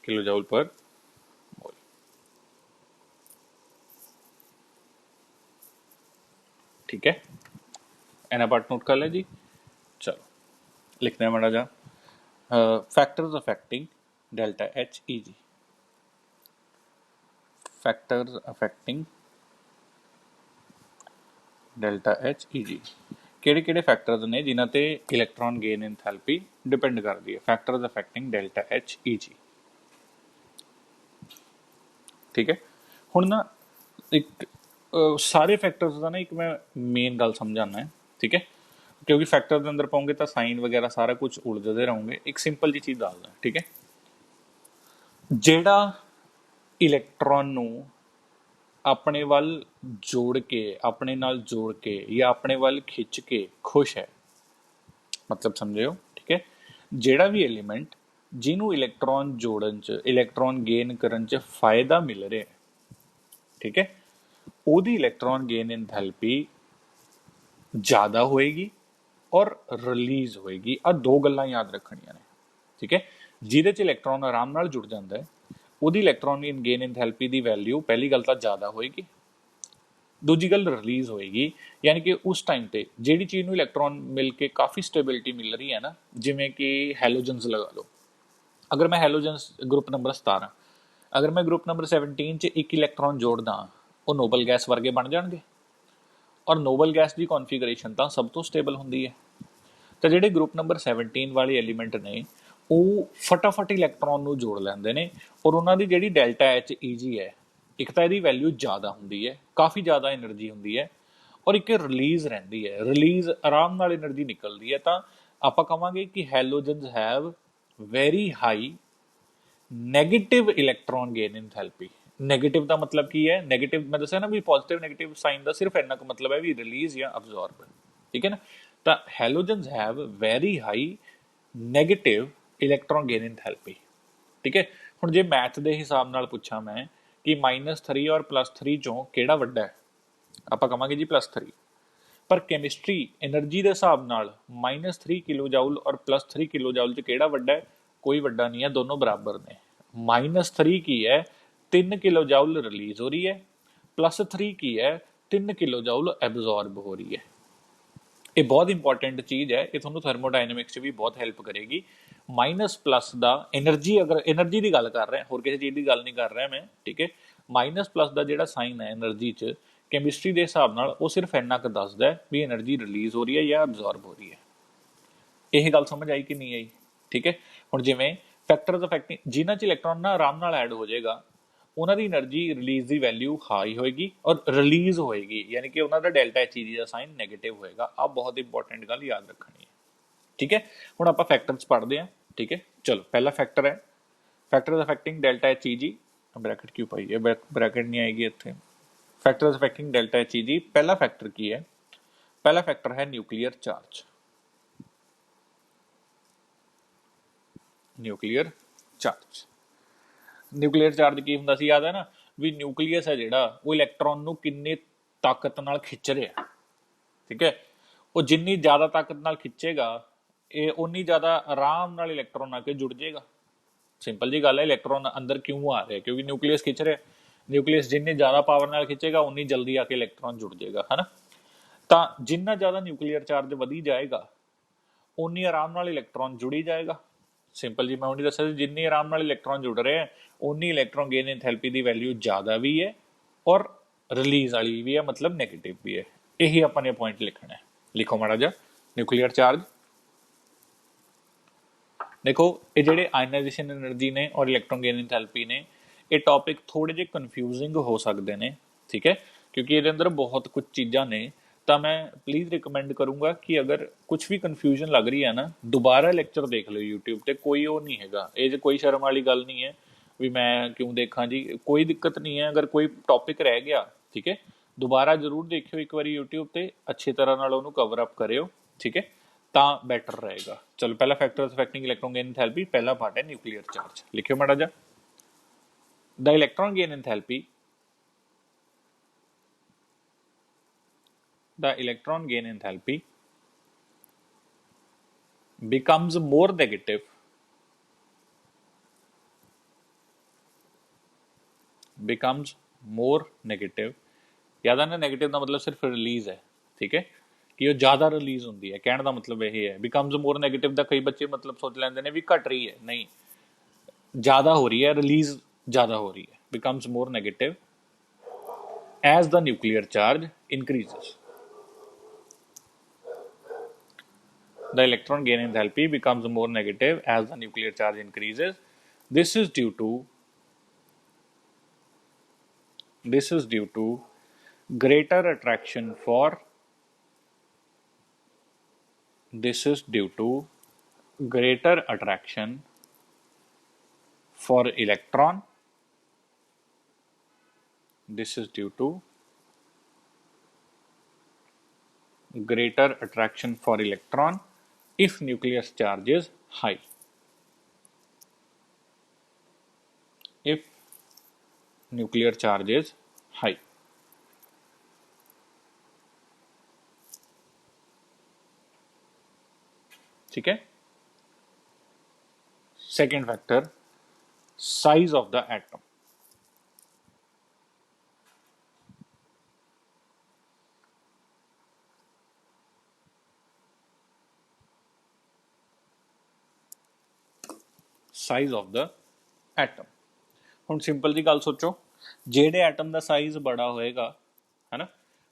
किलो जूल पर मोल। ठीक है, एना पार्ट नोट कर ले जी। चलो लिखते हैं बड़ा जा factors affecting delta H E G. Factors affecting delta H E G ਕਿਹੜੇ ਕਿਹੜੇ ਫੈਕਟਰਸ ਨੇ ਜਿਨ੍ਹਾਂ ਤੇ ਇਲੈਕਟ੍ਰੋਨ ਗੇਨ ਐਂਥੈਲਪੀ ਡਿਪੈਂਡ ਕਰਦੀ ਹੈ। ਫੈਕਟਰਸ ਅਫੈਕਟਿੰਗ ਡੈਲਟਾ ਐਚ ਈ ਜੀ। ਠੀਕ ਹੈ, ਹੁਣ ਨਾ ਇੱਕ ਸਾਰੇ ਫੈਕਟਰਸ ਦਾ ਨਾ ਇੱਕ ਮੈਂ ਮੇਨ ਗੱਲ ਸਮਝਾਉਣਾ ਹੈ। ਠੀਕ ਹੈ, ਕਿਉਂਕਿ ਫੈਕਟਰ ਦੇ ਅੰਦਰ ਪਾਉਂਗੇ ਤਾਂ ਸਾਈਨ ਵਗੈਰਾ ਸਾਰਾ ਕੁਝ ਉਲਝਦੇ ਰਹੋਗੇ। ਇੱਕ ਸਿੰਪਲ ਜੀ ਚੀਜ਼ ਦੱਸਦਾ। ਠੀਕ ਹੈ, ਜਿਹੜਾ ਇਲੈਕਟ੍ਰੋਨ ਨੂੰ ਆਪਣੇ ਵੱਲ ਜੋੜ ਕੇ, ਆਪਣੇ ਨਾਲ ਜੋੜ ਕੇ ਜਾਂ ਆਪਣੇ ਵੱਲ ਖਿੱਚ ਕੇ ਖੁਸ਼ ਹੈ, ਮਤਲਬ ਸਮਝਿਓ। ਠੀਕ ਹੈ, ਜਿਹੜਾ ਵੀ ਐਲੀਮੈਂਟ ਜਿਹਨੂੰ ਇਲੈਕਟ੍ਰੋਨ ਜੋੜਨ 'ਚ, ਇਲੈਕਟ੍ਰੋਨ ਗੇਨ ਕਰਨ 'ਚ ਫਾਇਦਾ ਮਿਲ ਰਿਹਾ, ਠੀਕ ਹੈ, ਉਹਦੀ ਇਲੈਕਟ੍ਰੋਨ ਗੇਨ ਐਂਥੈਲਪੀ ਜ਼ਿਆਦਾ ਹੋਏਗੀ ਔਰ ਰਿਲੀਜ਼ ਹੋਏਗੀ। ਆ ਦੋ ਗੱਲਾਂ ਯਾਦ ਰੱਖਣੀਆਂ ਨੇ। ਠੀਕ ਹੈ, ਜਿਹਦੇ 'ਚ ਇਲੈਕਟ੍ਰੋਨ ਆਰਾਮ ਨਾਲ ਜੁੜ ਜਾਂਦਾ ਹੈ ਉਹਦੀ ਇਲੈਕਟ੍ਰੋਨ ਗੇਨ ਐਂਥੈਲਪੀ ਦੀ ਵੈਲਿਊ ਪਹਿਲੀ ਗੱਲ ਤਾਂ ਜ਼ਿਆਦਾ ਹੋਏਗੀ, ਦੂਜੀ ਗੱਲ ਰਿਲੀਜ਼ ਹੋਏਗੀ। ਯਾਨੀ ਕਿ ਉਸ ਟਾਈਮ ਤੇ ਜਿਹੜੀ ਚੀਜ਼ ਨੂੰ ਇਲੈਕਟ੍ਰੋਨ ਮਿਲ ਕੇ ਕਾਫੀ ਸਟੇਬਿਲਿਟੀ ਮਿਲ ਰਹੀ ਹੈ ਨਾ, ਜਿਵੇਂ ਕਿ ਹੈਲੋਜਨਸ ਲਗਾ ਲਓ। ਅਗਰ ਮੈਂ ਹੈਲੋਜਨਸ ਗਰੁੱਪ ਨੰਬਰ 17, ਅਗਰ ਮੈਂ ਗਰੁੱਪ ਨੰਬਰ 17 'ਚ ਇੱਕ ਇਲੈਕਟ੍ਰੋਨ ਜੋੜਦਾ, ਉਹ ਨੋਬਲ ਗੈਸ ਵਰਗੇ ਬਣ ਜਾਣਗੇ। ਔਰ ਨੋਬਲ ਗੈਸ ਦੀ ਕੌਨਫੀਗਰੇਸ਼ਨ ਤਾਂ ਸਭ ਤੋਂ ਸਟੇਬਲ ਹੁੰਦੀ ਹੈ। ਤਾਂ ਜਿਹੜੇ ਗਰੁੱਪ ਨੰਬਰ 17 ਵਾਲੇ ਐਲੀਮੈਂਟ ਨੇ ਉਹ ਫਟਾਫਟ ਇਲੈਕਟ੍ਰੋਨ ਨੂੰ ਜੋੜ ਲੈਂਦੇ ਨੇ ਔਰ ਉਹਨਾਂ ਦੀ ਜਿਹੜੀ ਡੈਲਟਾ ਐਚ ਈ ਜੀ ਹੈ, ਇੱਕ ਤਾਂ ਇਹਦੀ ਵੈਲਿਊ ਜ਼ਿਆਦਾ ਹੁੰਦੀ ਹੈ, ਕਾਫੀ ਜ਼ਿਆਦਾ ਐਨਰਜੀ ਹੁੰਦੀ ਹੈ, ਔਰ ਇੱਕ ਰਿਲੀਜ਼ ਰਹਿੰਦੀ ਹੈ, ਰਿਲੀਜ਼ ਆਰਾਮ ਨਾਲ ਐਨਰਜੀ ਨਿਕਲਦੀ ਹੈ। ਤਾਂ ਆਪਾਂ ਕਹਾਂਗੇ ਕਿ halogens have very high negative electron gain enthalpy. Negative ਦਾ ਮਤਲਬ ਕੀ ਹੈ? ਨੈਗੇਟਿਵ ਮੈਂ ਦੱਸਿਆ ਨਾ ਵੀ ਪੋਜ਼ਿਟਿਵ ਨੈਗੇਟਿਵ ਸਾਈਨ ਦਾ ਸਿਰਫ ਇੰਨਾ ਕੁ ਮਤਲਬ ਹੈ ਵੀ ਰਿਲੀਜ਼ ਜਾਂ ਅਬਜ਼ੌਰਬ। ਠੀਕ ਹੈ ਨਾ, ਤਾਂ halogens have very high negative electron gain enthalpy. ਠੀਕ ਹੈ, ਹੁਣ ਜੇ ਮੈਥ ਦੇ ਹਿਸਾਬ ਨਾਲ ਪੁੱਛਾਂ ਮੈਂ ਕਿ -3 ਔਰ +3 ਚੋਂ ਕਿਹੜਾ ਵੱਡਾ ਹੈ, ਆਪਾਂ ਕਹਾਂਗੇ ਜੀ +3। ਪਰ ਕੈਮਿਸਟਰੀ ਐਨਰਜੀ ਦੇ ਹਿਸਾਬ ਨਾਲ -3 ਕਿਲੋ ਜਾਊਲ ਔਰ +3 ਕਿਲੋ ਜਾਊਲ 'ਚ ਕਿਹੜਾ ਵੱਡਾ ਹੈ? ਕੋਈ ਵੱਡਾ ਨਹੀਂ ਹੈ, ਦੋਨੋਂ ਬਰਾਬਰ ਨੇ। -3 ਕੀ ਹੈ? 3 ਕਿਲੋ ਜਾਊਲ ਰਿਲੀਜ਼ ਹੋ ਰਹੀ ਹੈ, +3 ਕੀ ਹੈ? 3 ਕਿਲੋ ਜਾਊਲ ਐਬਜ਼ੌਰਬ ਹੋ ਰਹੀ ਹੈ। ਇਹ ਬਹੁਤ ਇੰਪੋਰਟੈਂਟ ਚੀਜ਼ ਹੈ, ਇਹ ਤੁਹਾਨੂੰ ਥਰਮੋਡਾਇਨਾਮਿਕਸ 'ਚ ਵੀ ਬਹੁਤ ਹੈਲਪ ਕਰੇਗੀ। ਮਾਈਨਸ ਦਾ ਐਨਰਜੀ, ਅਗਰ ਐਨਰਜੀ ਦੀ ਗੱਲ ਕਰ ਰਿਹਾ, ਹੋਰ ਕਿਸੇ ਚੀਜ਼ ਦੀ ਗੱਲ ਨਹੀਂ ਕਰ ਰਿਹਾ ਮੈਂ। ਠੀਕ ਹੈ, -+ ਦਾ ਜਿਹੜਾ ਸਾਈਨ ਹੈ ਐਨਰਜੀ 'ਚ, ਕੈਮਿਸਟਰੀ ਦੇ ਹਿਸਾਬ ਨਾਲ ਉਹ ਸਿਰਫ ਇੰਨਾ ਕੁ ਦੱਸਦਾ ਵੀ ਐਨਰਜੀ ਰਿਲੀਜ਼ ਹੋ ਰਹੀ ਹੈ ਜਾਂ ਅਬਜ਼ੌਰਬ ਹੋ ਰਹੀ ਹੈ। ਇਹ ਗੱਲ ਸਮਝ ਆਈ ਕਿ ਨਹੀਂ ਆਈ? ਠੀਕ ਹੈ, ਹੁਣ ਜਿਵੇਂ ਫੈਕਟਰਸ ਅਫੈਕਟਿੰਗ, ਜਿਨ੍ਹਾਂ 'ਚ ਇਲੈਕਟ੍ਰੋਨ ਨਾ ਆਰਾਮ ਨਾਲ ਐਡ ਹੋ ਜਾਏਗਾ, ਉਹਨਾਂ ਦੀ ਐਨਰਜੀ ਰਿਲੀਜ਼ ਦੀ ਵੈਲਿਊ ਹਾਈ ਹੋਏਗੀ ਔਰ ਰਿਲੀਜ਼ ਹੋਏਗੀ, ਯਾਨੀ ਕਿ ਉਹਨਾਂ ਦਾ ਡੈਲਟਾ ਐਚ ਈ ਜੀ ਦਾ ਸਾਈਨ ਨੈਗੇਟਿਵ ਹੋਏਗਾ। ਆਹ ਬਹੁਤ ਇੰਪੋਰਟੈਂਟ ਗੱਲ ਯਾਦ ਰੱਖਣੀ ਹੈ। ਠੀਕ ਹੈ, ਹੁਣ ਆਪਾਂ ਫੈਕਟਰਸ ਪੜ੍ਹਦੇ ਹਾਂ। ਠੀਕ ਹੈ, ਚਲੋ ਪਹਿਲਾ ਫੈਕਟਰ ਹੈ factors affecting delta H E G, bracket क्यों पाई है, ब्रैकेट नहीं आएगी इतने। Factors affecting delta H E G, पहला फैक्टर की है, पहला फैक्टर है nuclear charge. Nuclear charge, nuclear charge की ਹੁੰਦਾ ਸੀ, ਯਾਦ ਹੈ ਨਾ ਵੀ ਨਿਊਕਲੀਅਸ ਹੈ ਜਿਹੜਾ ਉਹ ਇਲੈਕਟ੍ਰੋਨ ਨੂੰ ਕਿੰਨੀ ਤਾਕਤ ਨਾਲ ਖਿੱਚ ਰਿਹਾ, ਠੀਕ ਹੈ। ਉਹ ਜਿੰਨੀ ਜ਼ਿਆਦਾ ਤਾਕਤ ਨਾਲ ਖਿੱਚੇਗਾ ਇਹ ਉਨੀ ਜ਼ਿਆਦਾ ਆਰਾਮ ਨਾਲ ਇਲੈਕਟ੍ਰੋਨ ਆ ਕੇ ਜੁੜ ਜਾਏਗਾ। ਸਿੰਪਲ ਜੀ ਗੱਲ ਹੈ, ਇਲੈਕਟ੍ਰੋਨ ਅੰਦਰ ਕਿਉਂ ਆ ਰਿਹਾ, ਕਿਉਂਕਿ ਨਿਊਕਲੀਅਸ ਖਿੱਚ ਰਿਹਾ। ਨਿਊਕਲੀਅਸ ਜਿੰਨੀ ਜ਼ਿਆਦਾ ਪਾਵਰ ਨਾਲ ਖਿੱਚੇਗਾ ਉਨੀ ਜਲਦੀ ਆ ਕੇ ਇਲੈਕਟ੍ਰੋਨ ਜੁੜ ਜਾਏਗਾ, ਹੈ ਨਾ। ਤਾਂ ਜਿੰਨਾ ਜ਼ਿਆਦਾ ਨਿਊਕਲੀਅਰ ਚਾਰਜ ਵਧੀ ਜਾਏਗਾ ਉਨੀ ਆਰਾਮ ਨਾਲ ਇਲੈਕਟ੍ਰੋਨ ਜੁੜੀ ਜਾਏਗਾ। ਸਿੰਪਲ ਜੀ ਮੈਂ ਉਹਨੇ ਦੱਸਿਆ ਜਿੰਨੀ ਆਰਾਮ ਨਾਲ ਇਲੈਕਟ੍ਰੋਨ ਜੁੜ ਰਿਹਾ ਉਨੀ ਇਲੈਕਟ੍ਰੋਨ ਗੇਨ ਐਂਥੈਲਪੀ ਦੀ ਵੈਲਿਊ ਜ਼ਿਆਦਾ ਵੀ ਹੈ ਔਰ ਰਿਲੀਜ਼ ਵਾਲੀ ਵੀ ਹੈ, ਮਤਲਬ ਨੈਗੇਟਿਵ ਵੀ ਹੈ। ਇਹੀ ਆਪਾਂ ਨੇ ਪੁਆਇੰਟ ਲਿਖਣਾ ਹੈ। ਲਿਖੋ ਮਾੜਾ ਜਿਹਾ, ਨਿਊਕਲੀਅਰ ਚਾਰਜ देखो, ये ਜਿਹੜੇ ਆਇਨਾਈਜੇਸ਼ਨ એનર્ਜੀ ਨੇ ਔਰ ਇਲੈਕਟ੍ਰੋਨ ਗੇਨ ਐਂਥੈਲਪੀ ਨੇ, ਇਹ ਟੌਪਿਕ ਥੋੜੇ ਜਿਹੇ ਕਨਫਿਊਜ਼ਿੰਗ ਹੋ ਸਕਦੇ ਨੇ, ਠੀਕ ਹੈ, ਕਿਉਂਕਿ ਇਹਦੇ ਅੰਦਰ ਬਹੁਤ ਕੁਝ ਚੀਜ਼ਾਂ ਨੇ। ਤਾਂ ਮੈਂ ਪਲੀਜ਼ ਰਿਕਮੈਂਡ ਕਰੂੰਗਾ ਕਿ ਅਗਰ ਕੁਝ ਵੀ ਕਨਫਿਊਜ਼ਨ ਲੱਗ ਰਹੀ ਹੈ ਨਾ, ਦੁਬਾਰਾ ਲੈਕਚਰ ਦੇਖ ਲਿਓ YouTube ਤੇ, ਕੋਈ ਉਹ ਨਹੀਂ ਹੈਗਾ, ਇਹ 'ਚ ਕੋਈ ਸ਼ਰਮ ਵਾਲੀ ਗੱਲ ਨਹੀਂ ਹੈ ਵੀ ਮੈਂ ਕਿਉਂ ਦੇਖਾਂ ਜੀ, ਕੋਈ ਦਿੱਕਤ ਨਹੀਂ ਹੈ। ਅਗਰ ਕੋਈ ਟੌਪਿਕ ਰਹਿ ਗਿਆ, ਠੀਕ ਹੈ, ਦੁਬਾਰਾ ਜ਼ਰੂਰ ਦੇਖਿਓ ਇੱਕ ਵਾਰੀ YouTube ਤੇ, ਅੱਛੀ ਤਰ੍ਹਾਂ ਨਾਲ ਉਹਨੂੰ ਕਵਰ ਅਪ ਕਰਿਓ, ਠੀਕ ਹੈ, ਤਾਂ ਬੈਟਰ ਰਹੇਗਾ। ਚਲੋ ਪਹਿਲਾ ਫੈਕਟਰਸ ਅਫੈਕਟਿੰਗ ਇਲੈਕਟ੍ਰੋਨ ਗੇਨ ਐਂਥੈਲਪੀ, ਪਹਿਲਾ ਪਾर्ट है न्यूक्लियर चार्ज। लिखियो माड़ा जा, the electron gain enthalpy, the electron gain enthalpy becomes more negative याद आना, नेगेटिव का मतलब सिर्फ रिलीज है, ठीक है, कि वो ज़्यादा रिलीज होती है। कहने का मतलब यही है, बिकम्स मोर नेगेटिव का कई बच्चे मतलब सोच लेंगे ने भी घट रही है, नहीं, ज़्यादा हो रही है, रिलीज ज़्यादा हो रही है। Becomes more negative as the nuclear charge increases, the electron gain enthalpy becomes more negative as the nuclear charge increases. This is due to greater attraction for electron. This is due to greater attraction for electron if nucleus charge is high. If nuclear charge is high. ठीक है। Second factor, size of the atom. Size of the atom. ਹੁਣ simple ਜੀ ਗੱਲ ਸੋਚੋ, ਜਿਹੜੇ atom ਦਾ size ਬੜਾ ਹੋਏਗਾ, ਹੈ ਨਾ,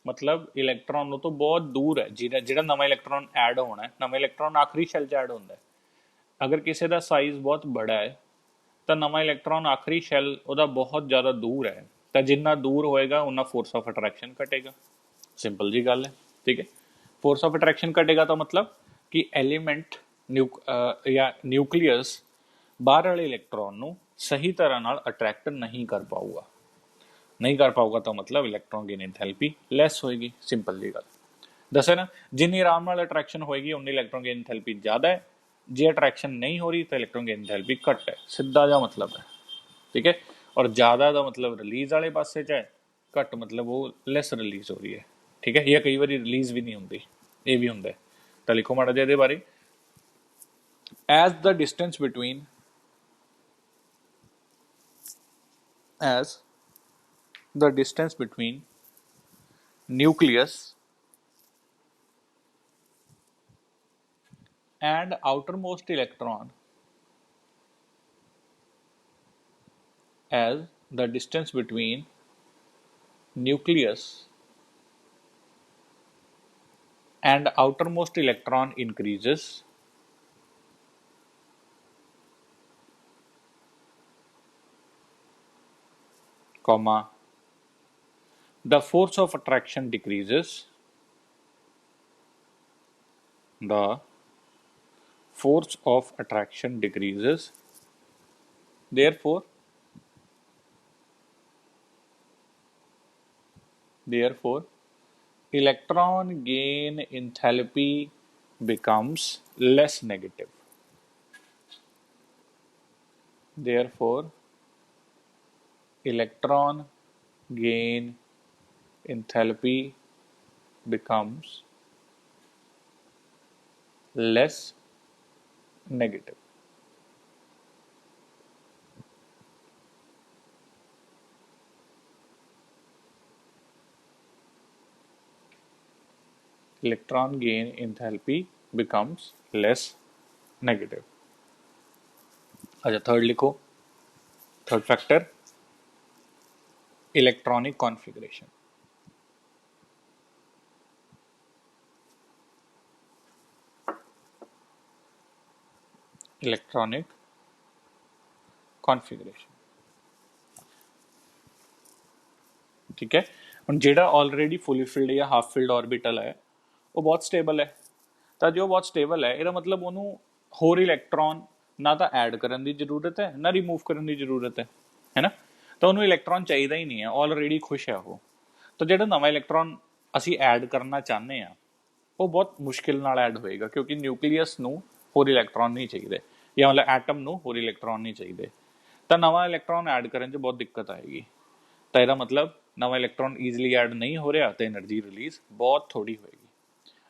ਮਤਲਬ ਇਲੈਕਟ੍ਰੋਨ ਨੂੰ ਤੋਂ ਬਹੁਤ ਦੂਰ ਹੈ, ਜਿਹੜਾ ਨਵਾਂ ਇਲੈਕਟ੍ਰੋਨ ਐਡ ਹੋਣਾ ਹੈ, ਨਵਾਂ ਇਲੈਕਟ੍ਰੋਨ ਆਖਰੀ ਸ਼ੈਲ 'ਚ ਐਡ ਹੁੰਦਾ ਹੈ। ਅਗਰ ਕਿਸੇ ਦਾ ਸਾਈਜ਼ ਬਹੁਤ ਬੜਾ ਹੈ ਤਾਂ ਨਵਾਂ ਇਲੈਕਟ੍ਰੋਨ ਆਖਰੀ ਸ਼ੈਲ ਉਹਦਾ ਬਹੁਤ ਜ਼ਿਆਦਾ ਦੂਰ ਹੈ, ਤਾਂ ਜਿੰਨਾ ਦੂਰ ਹੋਏਗਾ ਉਨਾ ਫੋਰਸ ਆਫ ਅਟਰੈਕਸ਼ਨ ਘਟੇਗਾ। ਸਿੰਪਲ ਜੀ ਗੱਲ ਹੈ, ਠੀਕ ਹੈ। ਫੋਰਸ ਆਫ ਅਟਰੈਕਸ਼ਨ ਘਟੇਗਾ ਤਾਂ ਮਤਲਬ ਕਿ ਐਲੀਮੈਂਟ ਜਾਂ ਨਿਊਕਲੀਅਸ ਬਾਹਰ ਵਾਲੇ ਇਲੈਕਟ੍ਰੋਨ ਨੂੰ ਸਹੀ ਤਰ੍ਹਾਂ ਨਾਲ ਅਟਰੈਕਟ ਨਹੀਂ ਕਰ ਪਾਊਗਾ। नहीं कर पाऊगा तो मतलब इलैक्ट्रॉन गेन एंथैल्पी लैस होएगी। सिंपल जी गल दसे ना, जिन्नी आराम नाल अट्रैक्शन होएगी उन्नी इलैक्ट्रॉन गेन एंथैल्पी ज़्यादा है, जे अट्रैक्शन नहीं हो रही तो इलैक्ट्रॉन गेन एंथैल्पी घट है। सीधा जा मतलब है, ठीक है। और ज़्यादा का मतलब रिलीज़ वाले पासे च है, घट मतलब वो लैस रिलीज़ हो रही है, ठीक है, या कई बार रिलीज़ भी नहीं होंगी, ये भी होंगे। तो लिखो माड़ा जिहा इहदे बारे, as the distance between nucleus and outermost electron, as the distance between nucleus and outermost electron increases, comma, the force of attraction decreases, the force of attraction decreases therefore electron gain enthalpy becomes less negative. Therefore electron gain enthalpy becomes less negative. Electron gain enthalpy becomes less negative. अच्छा third लिखो. Third factor electronic configuration. Electronic configuration. ठीक है. ਹੁਣ ਜਿਹੜਾ already ਫੁੱਲੀ field ਜਾਂ half field orbital ਹੈ ਉਹ ਬਹੁਤ ਸਟੇਬਲ ਹੈ. ਤਾਂ ਜੋ ਬਹੁਤ ਸਟੇਬਲ ਹੈ ਇਹਦਾ ਮਤਲਬ ਉਹਨੂੰ ਹੋਰ ਇਲੈਕਟ੍ਰੋਨ ਨਾ ਤਾਂ ਐਡ ਕਰਨ ਦੀ ਜ਼ਰੂਰਤ ਹੈ ਨਾ ਰਿਮੂਵ ਕਰਨ ਦੀ ਜ਼ਰੂਰਤ ਹੈ ਨਾ. ਤਾਂ ਉਹਨੂੰ ਇਲੈਕਟ੍ਰੋਨ ਚਾਹੀਦਾ ਹੀ ਨਹੀਂ ਹੈ, ਆਲਰੇਡੀ ਖੁਸ਼ ਹੈ ਉਹ. ਤਾਂ ਜਿਹੜਾ ਨਵਾਂ ਇਲੈਕਟ੍ਰੋਨ ਅਸੀਂ ਐਡ ਕਰਨਾ ਚਾਹੁੰਦੇ ਆ ਉਹ ਬਹੁਤ ਮੁਸ਼ਕਿਲ ਨਾਲ ਐਡ ਹੋਏਗਾ ਕਿਉਂਕਿ ਨਿਊਕਲੀਅਸ ਨੂੰ ਹੋਰ ਇਲੈਕਟ੍ਰੋਨ ਨਹੀਂ ਚਾਹੀਦੇ ਜਾਂ ਮਤਲਬ ਐਟਮ ਨੂੰ ਹੋਰ ਇਲੈਕਟ੍ਰੋਨ ਨਹੀਂ ਚਾਹੀਦੇ. ਤਾਂ ਨਵਾਂ ਇਲੈਕਟ੍ਰੋਨ ਐਡ ਕਰਨ 'ਚ ਬਹੁਤ ਦਿੱਕਤ ਆਏਗੀ. ਤਾਂ ਇਹਦਾ ਮਤਲਬ ਨਵਾਂ ਇਲੈਕਟ੍ਰੋਨ ਈਜ਼ੀਲੀ ਐਡ ਨਹੀਂ ਹੋ ਰਿਹਾ ਤੇ એનર્ਜੀ ਰਿਲੀਜ਼ ਬਹੁਤ ਥੋੜੀ ਹੋਏਗੀ.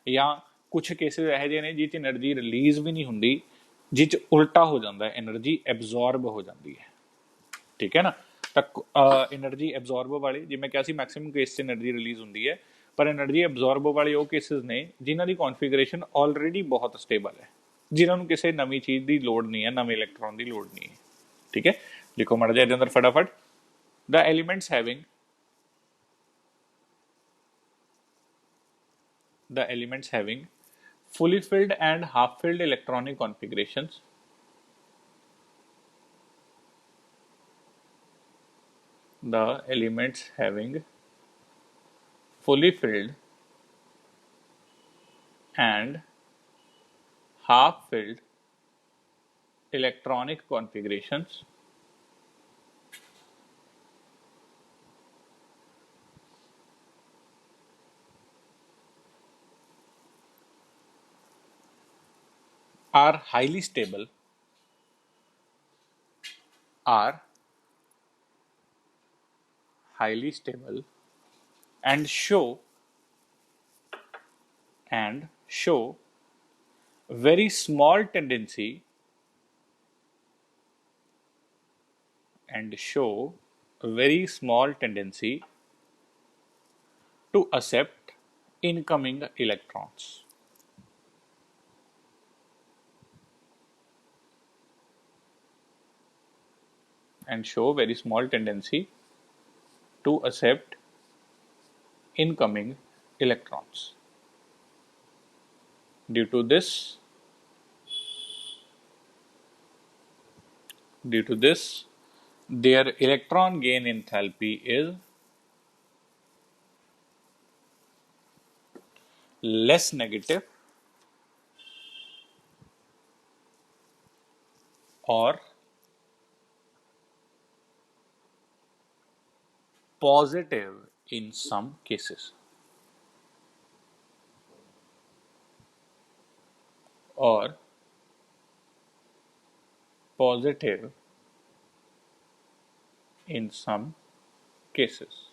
ਜਾਂ ਕੁਝ ਕੇਸਿਸ ਇਹੋ ਜਿਹੇ ਨੇ ਜਿਹ 'ਚ એનર્ਜੀ ਰਿਲੀਜ਼ ਵੀ ਨਹੀਂ ਹੁੰਦੀ, ਜਿਹ 'ਚ ਉਲਟਾ ਹੋ ਜਾਂਦਾ, એનર્ਜੀ ਐਬਜ਼ੌਰਬ ਹੋ ਜਾਂਦੀ ਹੈ. ਠੀਕ ਹੈ ਨਾ. ਤਾਂ એનર્ਜੀ ਐਬਜ਼ੌਰਬ ਵਾਲੇ ਜਿਵੇਂ ਕਿਹਾ ਸੀ ਮੈਕਸਿਮਮ ਕੇਸ 'ਚ એનર્ਜੀ ਰਿਲੀਜ਼ ਹੁੰਦੀ ਹੈ, ਪਰ એનર્ਜੀ ਐਬਜ਼ੌਰਬ ਵਾਲੇ ਉਹ ਕੇਸਿਸ ਨੇ ਜਿਨ੍ਹਾਂ ਦੀ ਕੌਨਫੀਗਰੇਸ਼ਨ ਆਲਰੇਡੀ ਬਹੁਤ ਸਟੇਬਲ ਹੈ, ਜਿਨ੍ਹਾਂ ਨੂੰ ਕਿਸੇ ਨਵੀਂ ਚੀਜ਼ ਦੀ ਲੋੜ ਨਹੀਂ ਹੈ, ਨਵੇਂ ਇਲੈਕਟ੍ਰੋਨ ਦੀ ਲੋੜ ਨਹੀਂ ਹੈ. ਠੀਕ ਹੈ. ਲਿਖੋ ਮਾੜਾ ਜਿਹਾ ਇਹਦੇ ਅੰਦਰ ਫਟਾਫਟ. The elements having fully filled and half filled electronic configurations the elements having fully filled and half filled electronic configurations are highly stable and show very small tendency to accept incoming electrons. And show very small tendency to accept incoming electrons. Due to this, their electron gain enthalpy is less negative or positive in some cases. Or positive in some cases.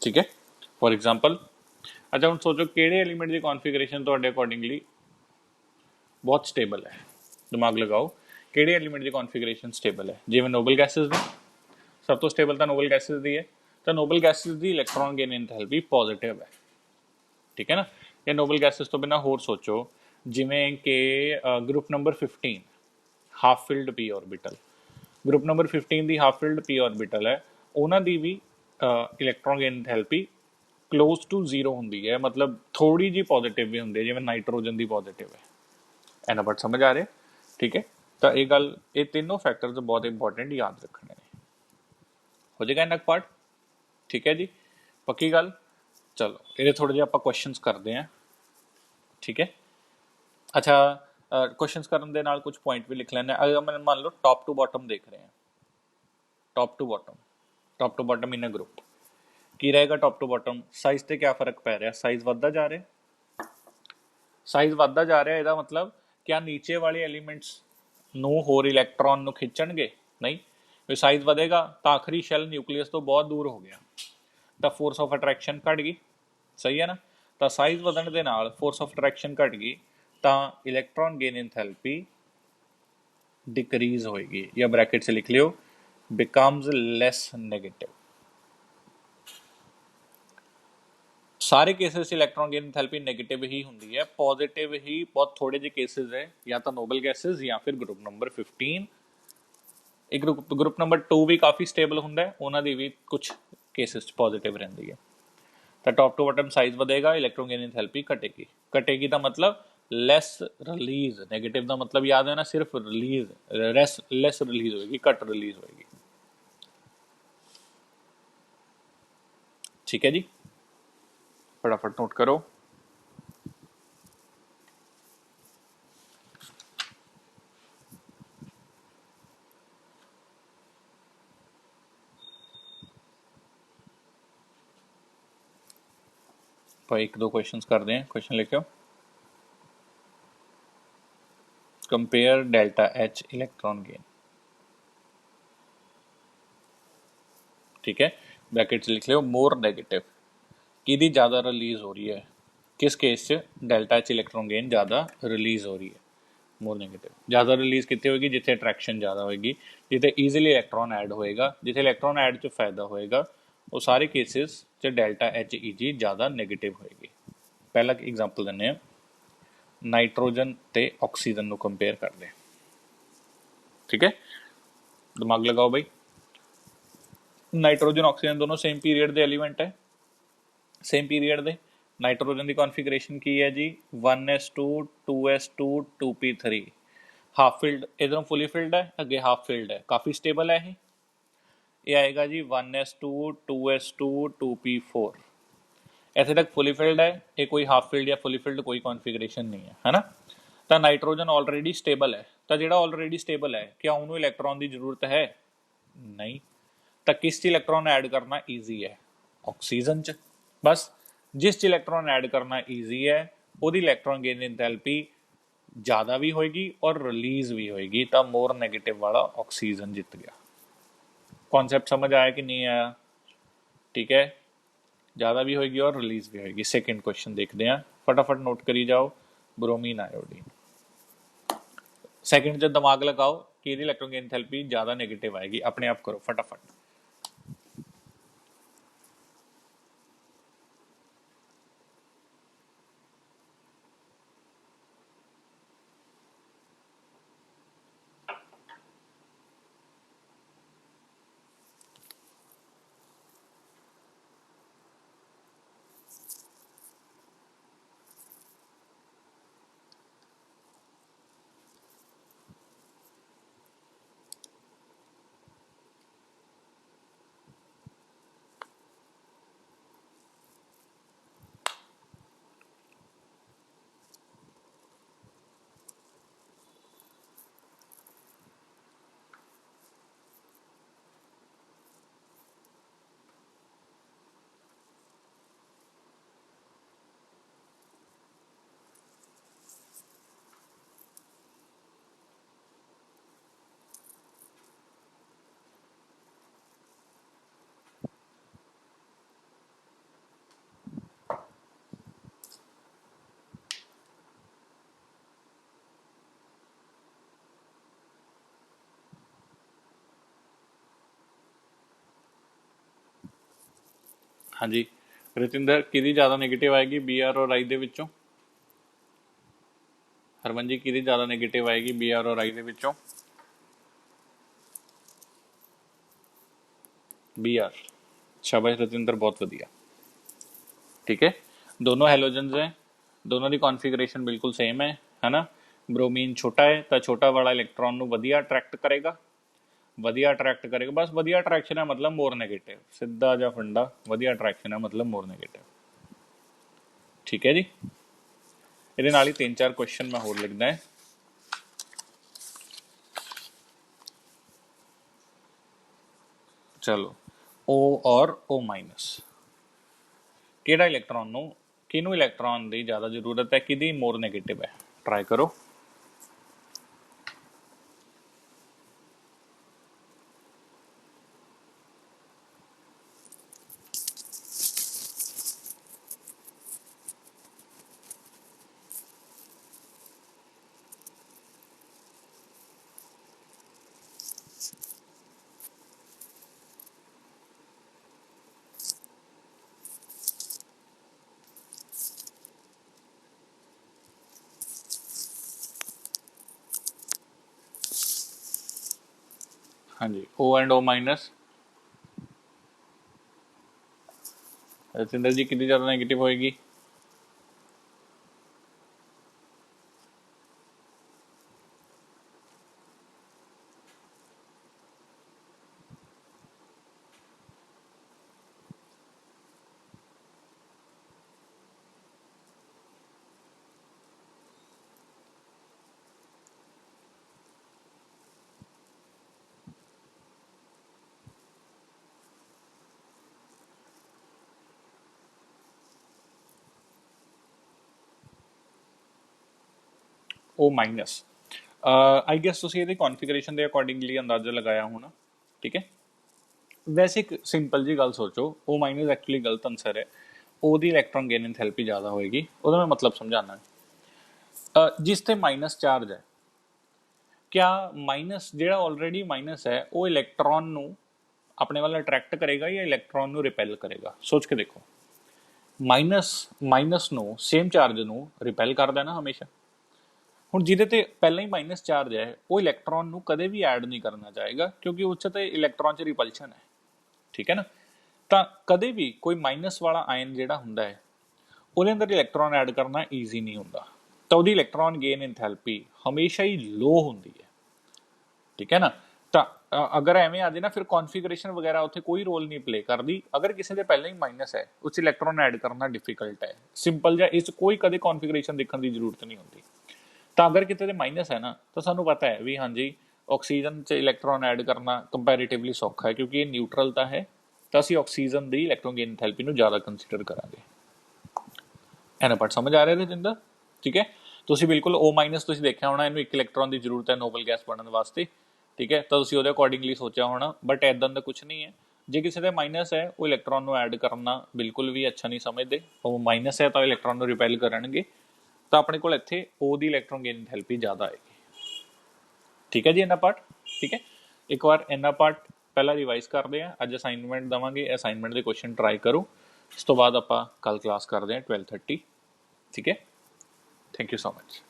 ठीक है. For example अच्छा हम सोचो किहड़े element की configuration तुहाडे accordingly बहुत stable है. दिमाग लगाओ किहड़े एलीमेंट की कॉन्फिगरेशन स्टेबल है. जिवें नोबल गैसेस दी सब तो स्टेबल तो नोबल गैसेस दी है. तो नोबल गैसेस की इलैक्ट्रॉन गेन एंथैल्पी पॉजिटिव है. ठीक है ना. ये नोबल गैसेस तो बिना होर सोचो जिवें कि group number 15 half filled P orbital. Group number 15 की हाफ फिल्ड पी ऑर्बिटल है, उन्हां दी भी electron gain enthalpy close to 0 होंदी है, मतलब थोड़ी जी पॉजिटिव भी होंदी है जिवें नाइट्रोजन की पॉजिटिव है. एना बट समझ आ रहे. ठीक है. तो ये गल ये तीनों फैक्टर्स बहुत इंपॉर्टेंट याद रखने ने. हो जाएगा इनका पार्ट. ठीक है जी. पक्की गल. चलो ये थोड़े ਜਿਹੇ ਆਪਾਂ ਕੁਐਸਚਨਸ ਕਰਦੇ ਆਂ ਠੀਕ ਹੈ ਅੱਛਾ ਕੁਐਸਚਨਸ ਕਰਨ ਦੇ ਨਾਲ ਕੁਝ ਪੁਆਇੰਟ ਵੀ ਲਿਖ ਲੈਣੇ ਅਗਰ ਮੈਂ ਮੰਨ ਲਓ ਟੌਪ ਟੂ ਬਾਟਮ ਦੇਖ ਰਹੇ ਹਾਂ top to bottom in a group ਕੀ ਰਹੇਗਾ ਟੌਪ ਟੂ ਬਾਟਮ ਸਾਈਜ਼ ਤੇ ਕੀ ਫਰਕ ਪੈ ਰਿਹਾ ਸਾਈਜ਼ ਵੱਧਦਾ ਜਾ ਰਿਹਾ ਸਾਈਜ਼ ਵੱਧਦਾ ਜਾ ਰਿਹਾ ਇਹਦਾ ਮਤਲਬ ਕਿਆ ਨੀਚੇ ਵਾਲੇ ਐਲੀਮੈਂਟਸ ਨੂੰ ਹੋਰ ਇਲੈਕਟ੍ਰੋਨ ਨੂੰ ਖਿੱਚਣਗੇ ਨਹੀਂ ਜੇ ਸਾਈਜ਼ ਵਧੇਗਾ ਤਾਂ ਆਖਰੀ ਸ਼ੈਲ ਨਿਊਕਲੀਅਸ ਤੋਂ ਬਹੁਤ ਦੂਰ ਹੋ ਗਿਆ ਤਾਂ ਫੋਰਸ ਆਫ ਅਟਰੈਕਸ਼ਨ ਘਟ ਗਈ ਸਹੀ ਹੈ ਨਾ ਤਾਂ ਸਾਈਜ਼ ਵਧਣ ਦੇ ਨਾਲ ਫੋਰਸ ਆਫ ਅਟਰੈਕਸ਼ਨ ਘਟ ਗਈ ਤਾਂ ਇਲੈਕਟ੍ਰॉन गेन एंथैल्पी डिक्रीज होएगी या ब्रैकेट से लिख लियो बिकम्स लेस नेगेटिव सारे cases electron gain enthalpy negative ही होंगी है पॉजिटिव ही बहुत थोड़े जे केसेस है या तो नोबल गैसेस या फिर ग्रुप नंबर 15 एक ग्रुप नंबर 2 भी काफ़ी स्टेबल होंगे उन्होंने दी भी कुछ केसेस पॉजिटिव रही है तो टॉप टू बॉटम साइज बढ़ेगा इलेक्ट्रॉन गेन एंथैल्पी घटेगी का मतलब ਲੈਸ ਰਿਲੀਜ਼ ਨੈਗੇਟਿਵ ਦਾ ਮਤਲਬ ਯਾਦ ਹੈ ਨਾ ਸਿਰਫ ਰਿਲੀਜ਼ ਲੈਸ ਰਿਲੀਜ਼ ਹੋਏਗੀ ਘੱਟ ਰਿਲੀਜ਼ ਹੋਏਗੀ ਠੀਕ ਹੈ ਜੀ ਫਟਾਫਟ ਨੋਟ ਕਰੋ ਭਾਈ ਇੱਕ ਦੋ ਕੁਐਸਚਨਸ ਕਰਦੇ ਹਾਂ ਕੁਐਸਚਨ ਲਿਖਿਓ compare delta H electron gain ठीक है ब्रैकेट से लिख लो मोर नेगेटिव किदी ज़्यादा रिलीज हो रही है किस केस से डेल्टा एच इलेक्ट्रॉन गेन ज़्यादा रिलीज हो रही है मोर नेगेटिव ज़्यादा रिलीज कितने होगी जिथे अट्रैक्शन ज़्यादा होगी जिथे ईजिली इलेक्ट्रॉन ऐड होएगा जिथे इलेक्ट्रॉन ऐड च फायदा होएगा वो सारे केसेस च डेल्टा एच ई जी ज़्यादा नेगेटिव होएगी पहला एग्जाम्पल देने नाइट्रोजन ते ऑक्सीजन ਨੂੰ ਕੰਪੇਅਰ ਕਰਦੇ ठीक है दिमाग लगाओ भाई नाइट्रोजन ऑक्सीजन दोनों सेम पीरियड ਦੇ एलिमेंट है सेम पीरियड ਦੇ नाइट्रोजन ਦੀ ਕਨਫੀਗਰੇਸ਼ਨ ਕੀ ਹੈ ਜੀ 1s2 2s2 2p3 half field ਇਧਰੋਂ ਫੁੱਲੀ ਫਿਲਡ ਹੈ ਅੱਗੇ ਹਾਫ ਫਿਲਡ ਹੈ ਕਾਫੀ ਸਟੇਬਲ ਹੈ ਇਹ ਆਏਗਾ ਜੀ 1s2 2s2 2p4 ਇੱਥੇ ਤੱਕ ਫੁੱਲੀ ਫਿਲਡ ਹੈ ਇਹ ਕੋਈ ਹਾਫ ਫਿਲਡ ਜਾਂ ਫੁੱਲੀ ਫਿਲਡ ਕੋਈ ਕਨਫੀਗਰੇਸ਼ਨ ਨਹੀਂ ਹੈ ਹੈਨਾ ਤਾਂ ਨਾਈਟ੍ਰੋਜਨ ਆਲਰੇਡੀ ਸਟੇਬਲ ਹੈ ਤਾਂ ਜਿਹੜਾ ਆਲਰੇਡੀ ਸਟੇਬਲ ਹੈ ਕਿਆ ਉਹਨੂੰ ਇਲੈਕਟ੍ਰੋਨ ਦੀ ਜ਼ਰੂਰਤ ਹੈ ਨਹੀਂ ਤਾਂ ਕਿਸ 'ਚ ਇਲੈਕਟ੍ਰੋਨ ਐਡ ਕਰਨਾ ਈਜ਼ੀ ਹੈ ਆਕਸੀਜਨ 'ਚ ਬਸ ਜਿਸ 'ਚ ਇਲੈਕਟ੍ਰੋਨ ਐਡ ਕਰਨਾ ਈਜ਼ੀ ਹੈ ਉਹਦੀ ਇਲੈਕਟ੍ਰੋਨ ਗੇਨ ਐਂਥੈਲਪੀ ज़्यादा भी होएगी और रिलीज भी होएगी तो मोर नेगेटिव वाला ऑक्सीजन जीत गया कॉन्सेप्ट समझ आया कि नहीं आया ठीक है ज़्यादा भी होएगी और रिलीज भी होएगी सेकंड क्वेश्चन देखते हैं फटाफट नोट करी जाओ ब्रोमीन आयोडीन सेकंड जब दिमाग लगाओ कि इलेक्ट्रॉन गेन एंथैल्पी ज़्यादा नेगेटिव आएगी अपने आप करो फटाफट हाँ जी रतिंदर किहदी ज़्यादा नेगेटिव आएगी बी आर और आई दे विचों हरमन जी किहदी ज़्यादा नेगेटिव आएगी बी आर और आई दे विचों बी आर शाबाश रतिंदर बहुत वधिया ठीक है दोनों हैलोजन्स हैं दोनों की कॉन्फिगरेशन बिल्कुल सेम है ना ब्रोमीन छोटा है तो छोटा वाला इलैक्ट्रॉन नूं वधिया अट्रैक्ट करेगा वधिया अट्रैक्ट करेगा बस वधिया अट्रैक्शन है मतलब मोर नेगेटिव सीधा जा फंडा वधिया अट्रैक्शन है मतलब मोर नेगेटिव ठीक है जी। ਇਹਦੇ ਨਾਲ ਹੀ 3-4 ਕੁਐਸਚਨ ਮੈਂ ਹੋਰ ਲਿਖਦਾ ਹੈ। ਚਲੋ O ਔਰ O ਮਾਈਨਸ, ਕਿਹੜਾ ਇਲੈਕਟ੍ਰੋਨ ਨੂੰ, ਕਿਹਨੂੰ ਇਲੈਕਟ੍ਰੋਨ ਦੀ ਜ਼ਿਆਦਾ ਜ਼ਰੂਰਤ ਹੈ, ਕਿਹਦੀ ਮੋਰ ਨੈਗੇਟਿਵ ਹੈ, ਟਰਾਈ ਕਰੋ। ਹਾਂਜੀ O and O minus, Rajinder ji ਕਿਹਦੀ ਜ਼ਿਆਦਾ ਨੈਗੇਟਿਵ ਹੋਏਗੀ? O minus. ਆਈ ਗੈਸ ਤੁਸੀਂ ਇਹਦੀ ਕੌਨਫੀਗਰੇਸ਼ਨ ਦੇ ਅਕੋਰਡਿੰਗਲੀ ਅੰਦਾਜ਼ਾ ਲਗਾਇਆ ਹੋਣਾ, ਠੀਕ ਹੈ। ਵੈਸੇ ਇੱਕ ਸਿੰਪਲ ਜੀ ਗੱਲ ਸੋਚੋ, O ਮਾਈਨਸ ਐਕਚੁਅਲੀ ਗਲਤ ਆਨਸਰ ਹੈ। ਉਹਦੀ ਇਲੈਕਟ੍ਰੋਨ ਗੇਨ ਐਂਥੈਲਪੀ ਜ਼ਿਆਦਾ ਹੋਏਗੀ। ਉਹਦਾ ਮੈਂ ਮਤਲਬ ਸਮਝਾਉਣਾ। ਜਿਸ ਤੇ ਮਾਈਨਸ ਚਾਰਜ ਹੈ, ਕਿਆ ਮਾਈਨਸ ਜਿਹੜਾ ਆਲਰੇਡੀ ਮਾਈਨਸ ਹੈ ਉਹ ਇਲੈਕਟ੍ਰੋਨ ਨੂੰ ਆਪਣੇ ਵੱਲ ਅਟਰੈਕਟ ਕਰੇਗਾ ਜਾਂ ਇਲੈਕਟ੍ਰੋਨ ਨੂੰ ਰਿਪੈਲ ਕਰੇਗਾ? ਸੋਚ ਕੇ ਦੇਖੋ। ਮਾਈਨਸ ਨੂੰ, ਸੇਮ ਚਾਰਜ ਨੂੰ ਰਿਪੈਲ ਕਰਦਾ ਨਾ ਹਮੇਸ਼ਾ। ਹੁਣ ਜਿਹਦੇ ਤੇ ਪਹਿਲਾਂ ਹੀ ਮਾਈਨਸ ਚਾਰਜ ਹੈ ਉਹ ਇਲੈਕਟ੍ਰੋਨ ਨੂੰ ਕਦੇ ਵੀ ਐਡ ਨਹੀਂ ਕਰਨਾ ਚਾਹੇਗਾ, ਕਿਉਂਕਿ ਉਸ 'ਚ ਤੇ ਇਲੈਕਟ੍ਰੋਨ 'ਚ ਰਿਪਲਸ਼ਨ ਹੈ, ਠੀਕ ਹੈ ਨਾ। ਤਾਂ ਕਦੇ ਵੀ ਕੋਈ ਮਾਈਨਸ ਵਾਲਾ ਆਇਨ ਜਿਹੜਾ ਹੁੰਦਾ ਹੈ ਉਹਦੇ ਅੰਦਰ ਇਲੈਕਟ੍ਰੋਨ ਐਡ ਕਰਨਾ ਈਜ਼ੀ ਨਹੀਂ ਹੁੰਦਾ, ਤਾਂ ਉਹਦੀ ਇਲੈਕਟ੍ਰੋਨ ਗੇਨ ਐਂਥੈਲਪੀ ਹਮੇਸ਼ਾ ਹੀ ਲੋ ਹੁੰਦੀ ਹੈ, ਠੀਕ ਹੈ ਨਾ। ਤਾਂ ਅਗਰ ਐਵੇਂ ਆ ਜਾਏ ਨਾ, ਫਿਰ ਕੌਨਫੀਗਰੇਸ਼ਨ ਵਗੈਰਾ ਉੱਥੇ ਕੋਈ ਰੋਲ ਨਹੀਂ ਪਲੇ ਕਰਦੀ। ਅਗਰ ਕਿਸੇ ਦੇ ਪਹਿਲਾਂ ਹੀ ਮਾਈਨਸ ਹੈ ਉਸ 'ਚ ਇਲੈਕਟ੍ਰੋਨ ਐਡ ਕਰਨਾ ਡਿਫਿਕਲਟ ਹੈ, ਸਿੰਪਲ ਜਿਹਾ, ਇਸ 'ਚ ਕੋਈ ਕਦੇ ਕੌਨਫੀਗਰੇਸ਼ਨ ਦੇਖਣ ਦੀ ਜ਼ਰੂਰਤ ਨਹੀਂ ਹੁੰਦੀ। ਤਾਂ ਅਗਰ ਕਿਤੇ ਦੇ ਮਾਈਨਸ ਹੈ ਨਾ, ਤਾਂ ਸਾਨੂੰ ਪਤਾ ਹੈ ਵੀ ਹਾਂਜੀ ਆਕਸੀਜਨ 'ਚ ਇਲੈਕਟ੍ਰੋਨ ਐਡ ਕਰਨਾ ਕੰਪੈਰੀਟਿਵਲੀ ਸੌਖਾ ਹੈ, ਕਿਉਂਕਿ ਇਹ ਨਿਊਟਰਲ ਤਾਂ ਹੈ। ਤਾਂ ਅਸੀਂ ਆਕਸੀਜਨ ਦੀ ਇਲੈਕਟ੍ਰੋਨ ਗੇਨ ਐਂਥੈਲਪੀ ਨੂੰ ਜ਼ਿਆਦਾ ਕੰਸੀਡਰ ਕਰਾਂਗੇ। ਇਹਨਾਂ ਪਾਰਟ ਸਮਝ ਆ ਰਿਹਾ ਰਜਿੰਦਰ? ਠੀਕ ਹੈ। ਤੁਸੀਂ ਬਿਲਕੁਲ O ਮਾਈਨਸ ਤੁਸੀਂ ਦੇਖਿਆ ਹੋਣਾ, ਇਹਨੂੰ ਇੱਕ ਇਲੈਕਟ੍ਰੋਨ ਦੀ ਜ਼ਰੂਰਤ ਹੈ ਨੋਬਲ ਗੈਸ ਬਣਨ ਵਾਸਤੇ, ਠੀਕ ਹੈ। ਤਾਂ ਤੁਸੀਂ ਉਹਦੇ ਅਕੋਰਡਿੰਗਲੀ ਸੋਚਿਆ ਹੋਣਾ, ਬਟ ਇੱਦਾਂ ਦਾ ਕੁਛ ਨਹੀਂ ਹੈ। ਜੇ ਕਿਸੇ ਦੇ ਮਾਈਨਸ ਹੈ ਉਹ ਇਲੈਕਟ੍ਰੋਨ ਨੂੰ ਐਡ ਕਰਨਾ ਬਿਲਕੁਲ ਵੀ ਅੱਛਾ ਨਹੀਂ ਸਮਝਦੇ। ਉਹ ਮਾਈਨਸ ਹੈ ਤਾਂ ਇਲੈਕਟ੍ਰੋਨ ਨੂੰ ਰਿਪੈਲ ਕਰਨਗੇ, ਤਾਂ ਆਪਣੇ ਕੋਲ ਇੱਥੇ O ਦੀ ਇਲੈਕਟ੍ਰੋਨ ਗੇਨ ਐਂਥੈਲਪੀ ਜ਼ਿਆਦਾ ਆਏਗੀ, ਠੀਕ ਹੈ ਜੀ। ਇਹਨਾਂ ਪਾਰਟ ਠੀਕ ਹੈ। ਇੱਕ ਵਾਰ ਇਹਨਾਂ ਪਾਰਟ ਪਹਿਲਾਂ ਰਿਵਾਈਜ਼ ਕਰਦੇ ਹਾਂ। ਅੱਜ ਅਸਾਈਨਮੈਂਟ ਦੇਵਾਂਗੇ, ਅਸਾਈਨਮੈਂਟ ਦੇ ਕੁਐਸਚਨ ਟਰਾਈ ਕਰੋ। ਇਸ ਤੋਂ ਬਾਅਦ ਆਪਾਂ ਕੱਲ ਕਲਾਸ ਕਰਦੇ ਹਾਂ 12:30, ਠੀਕ ਹੈ। Thank you so much.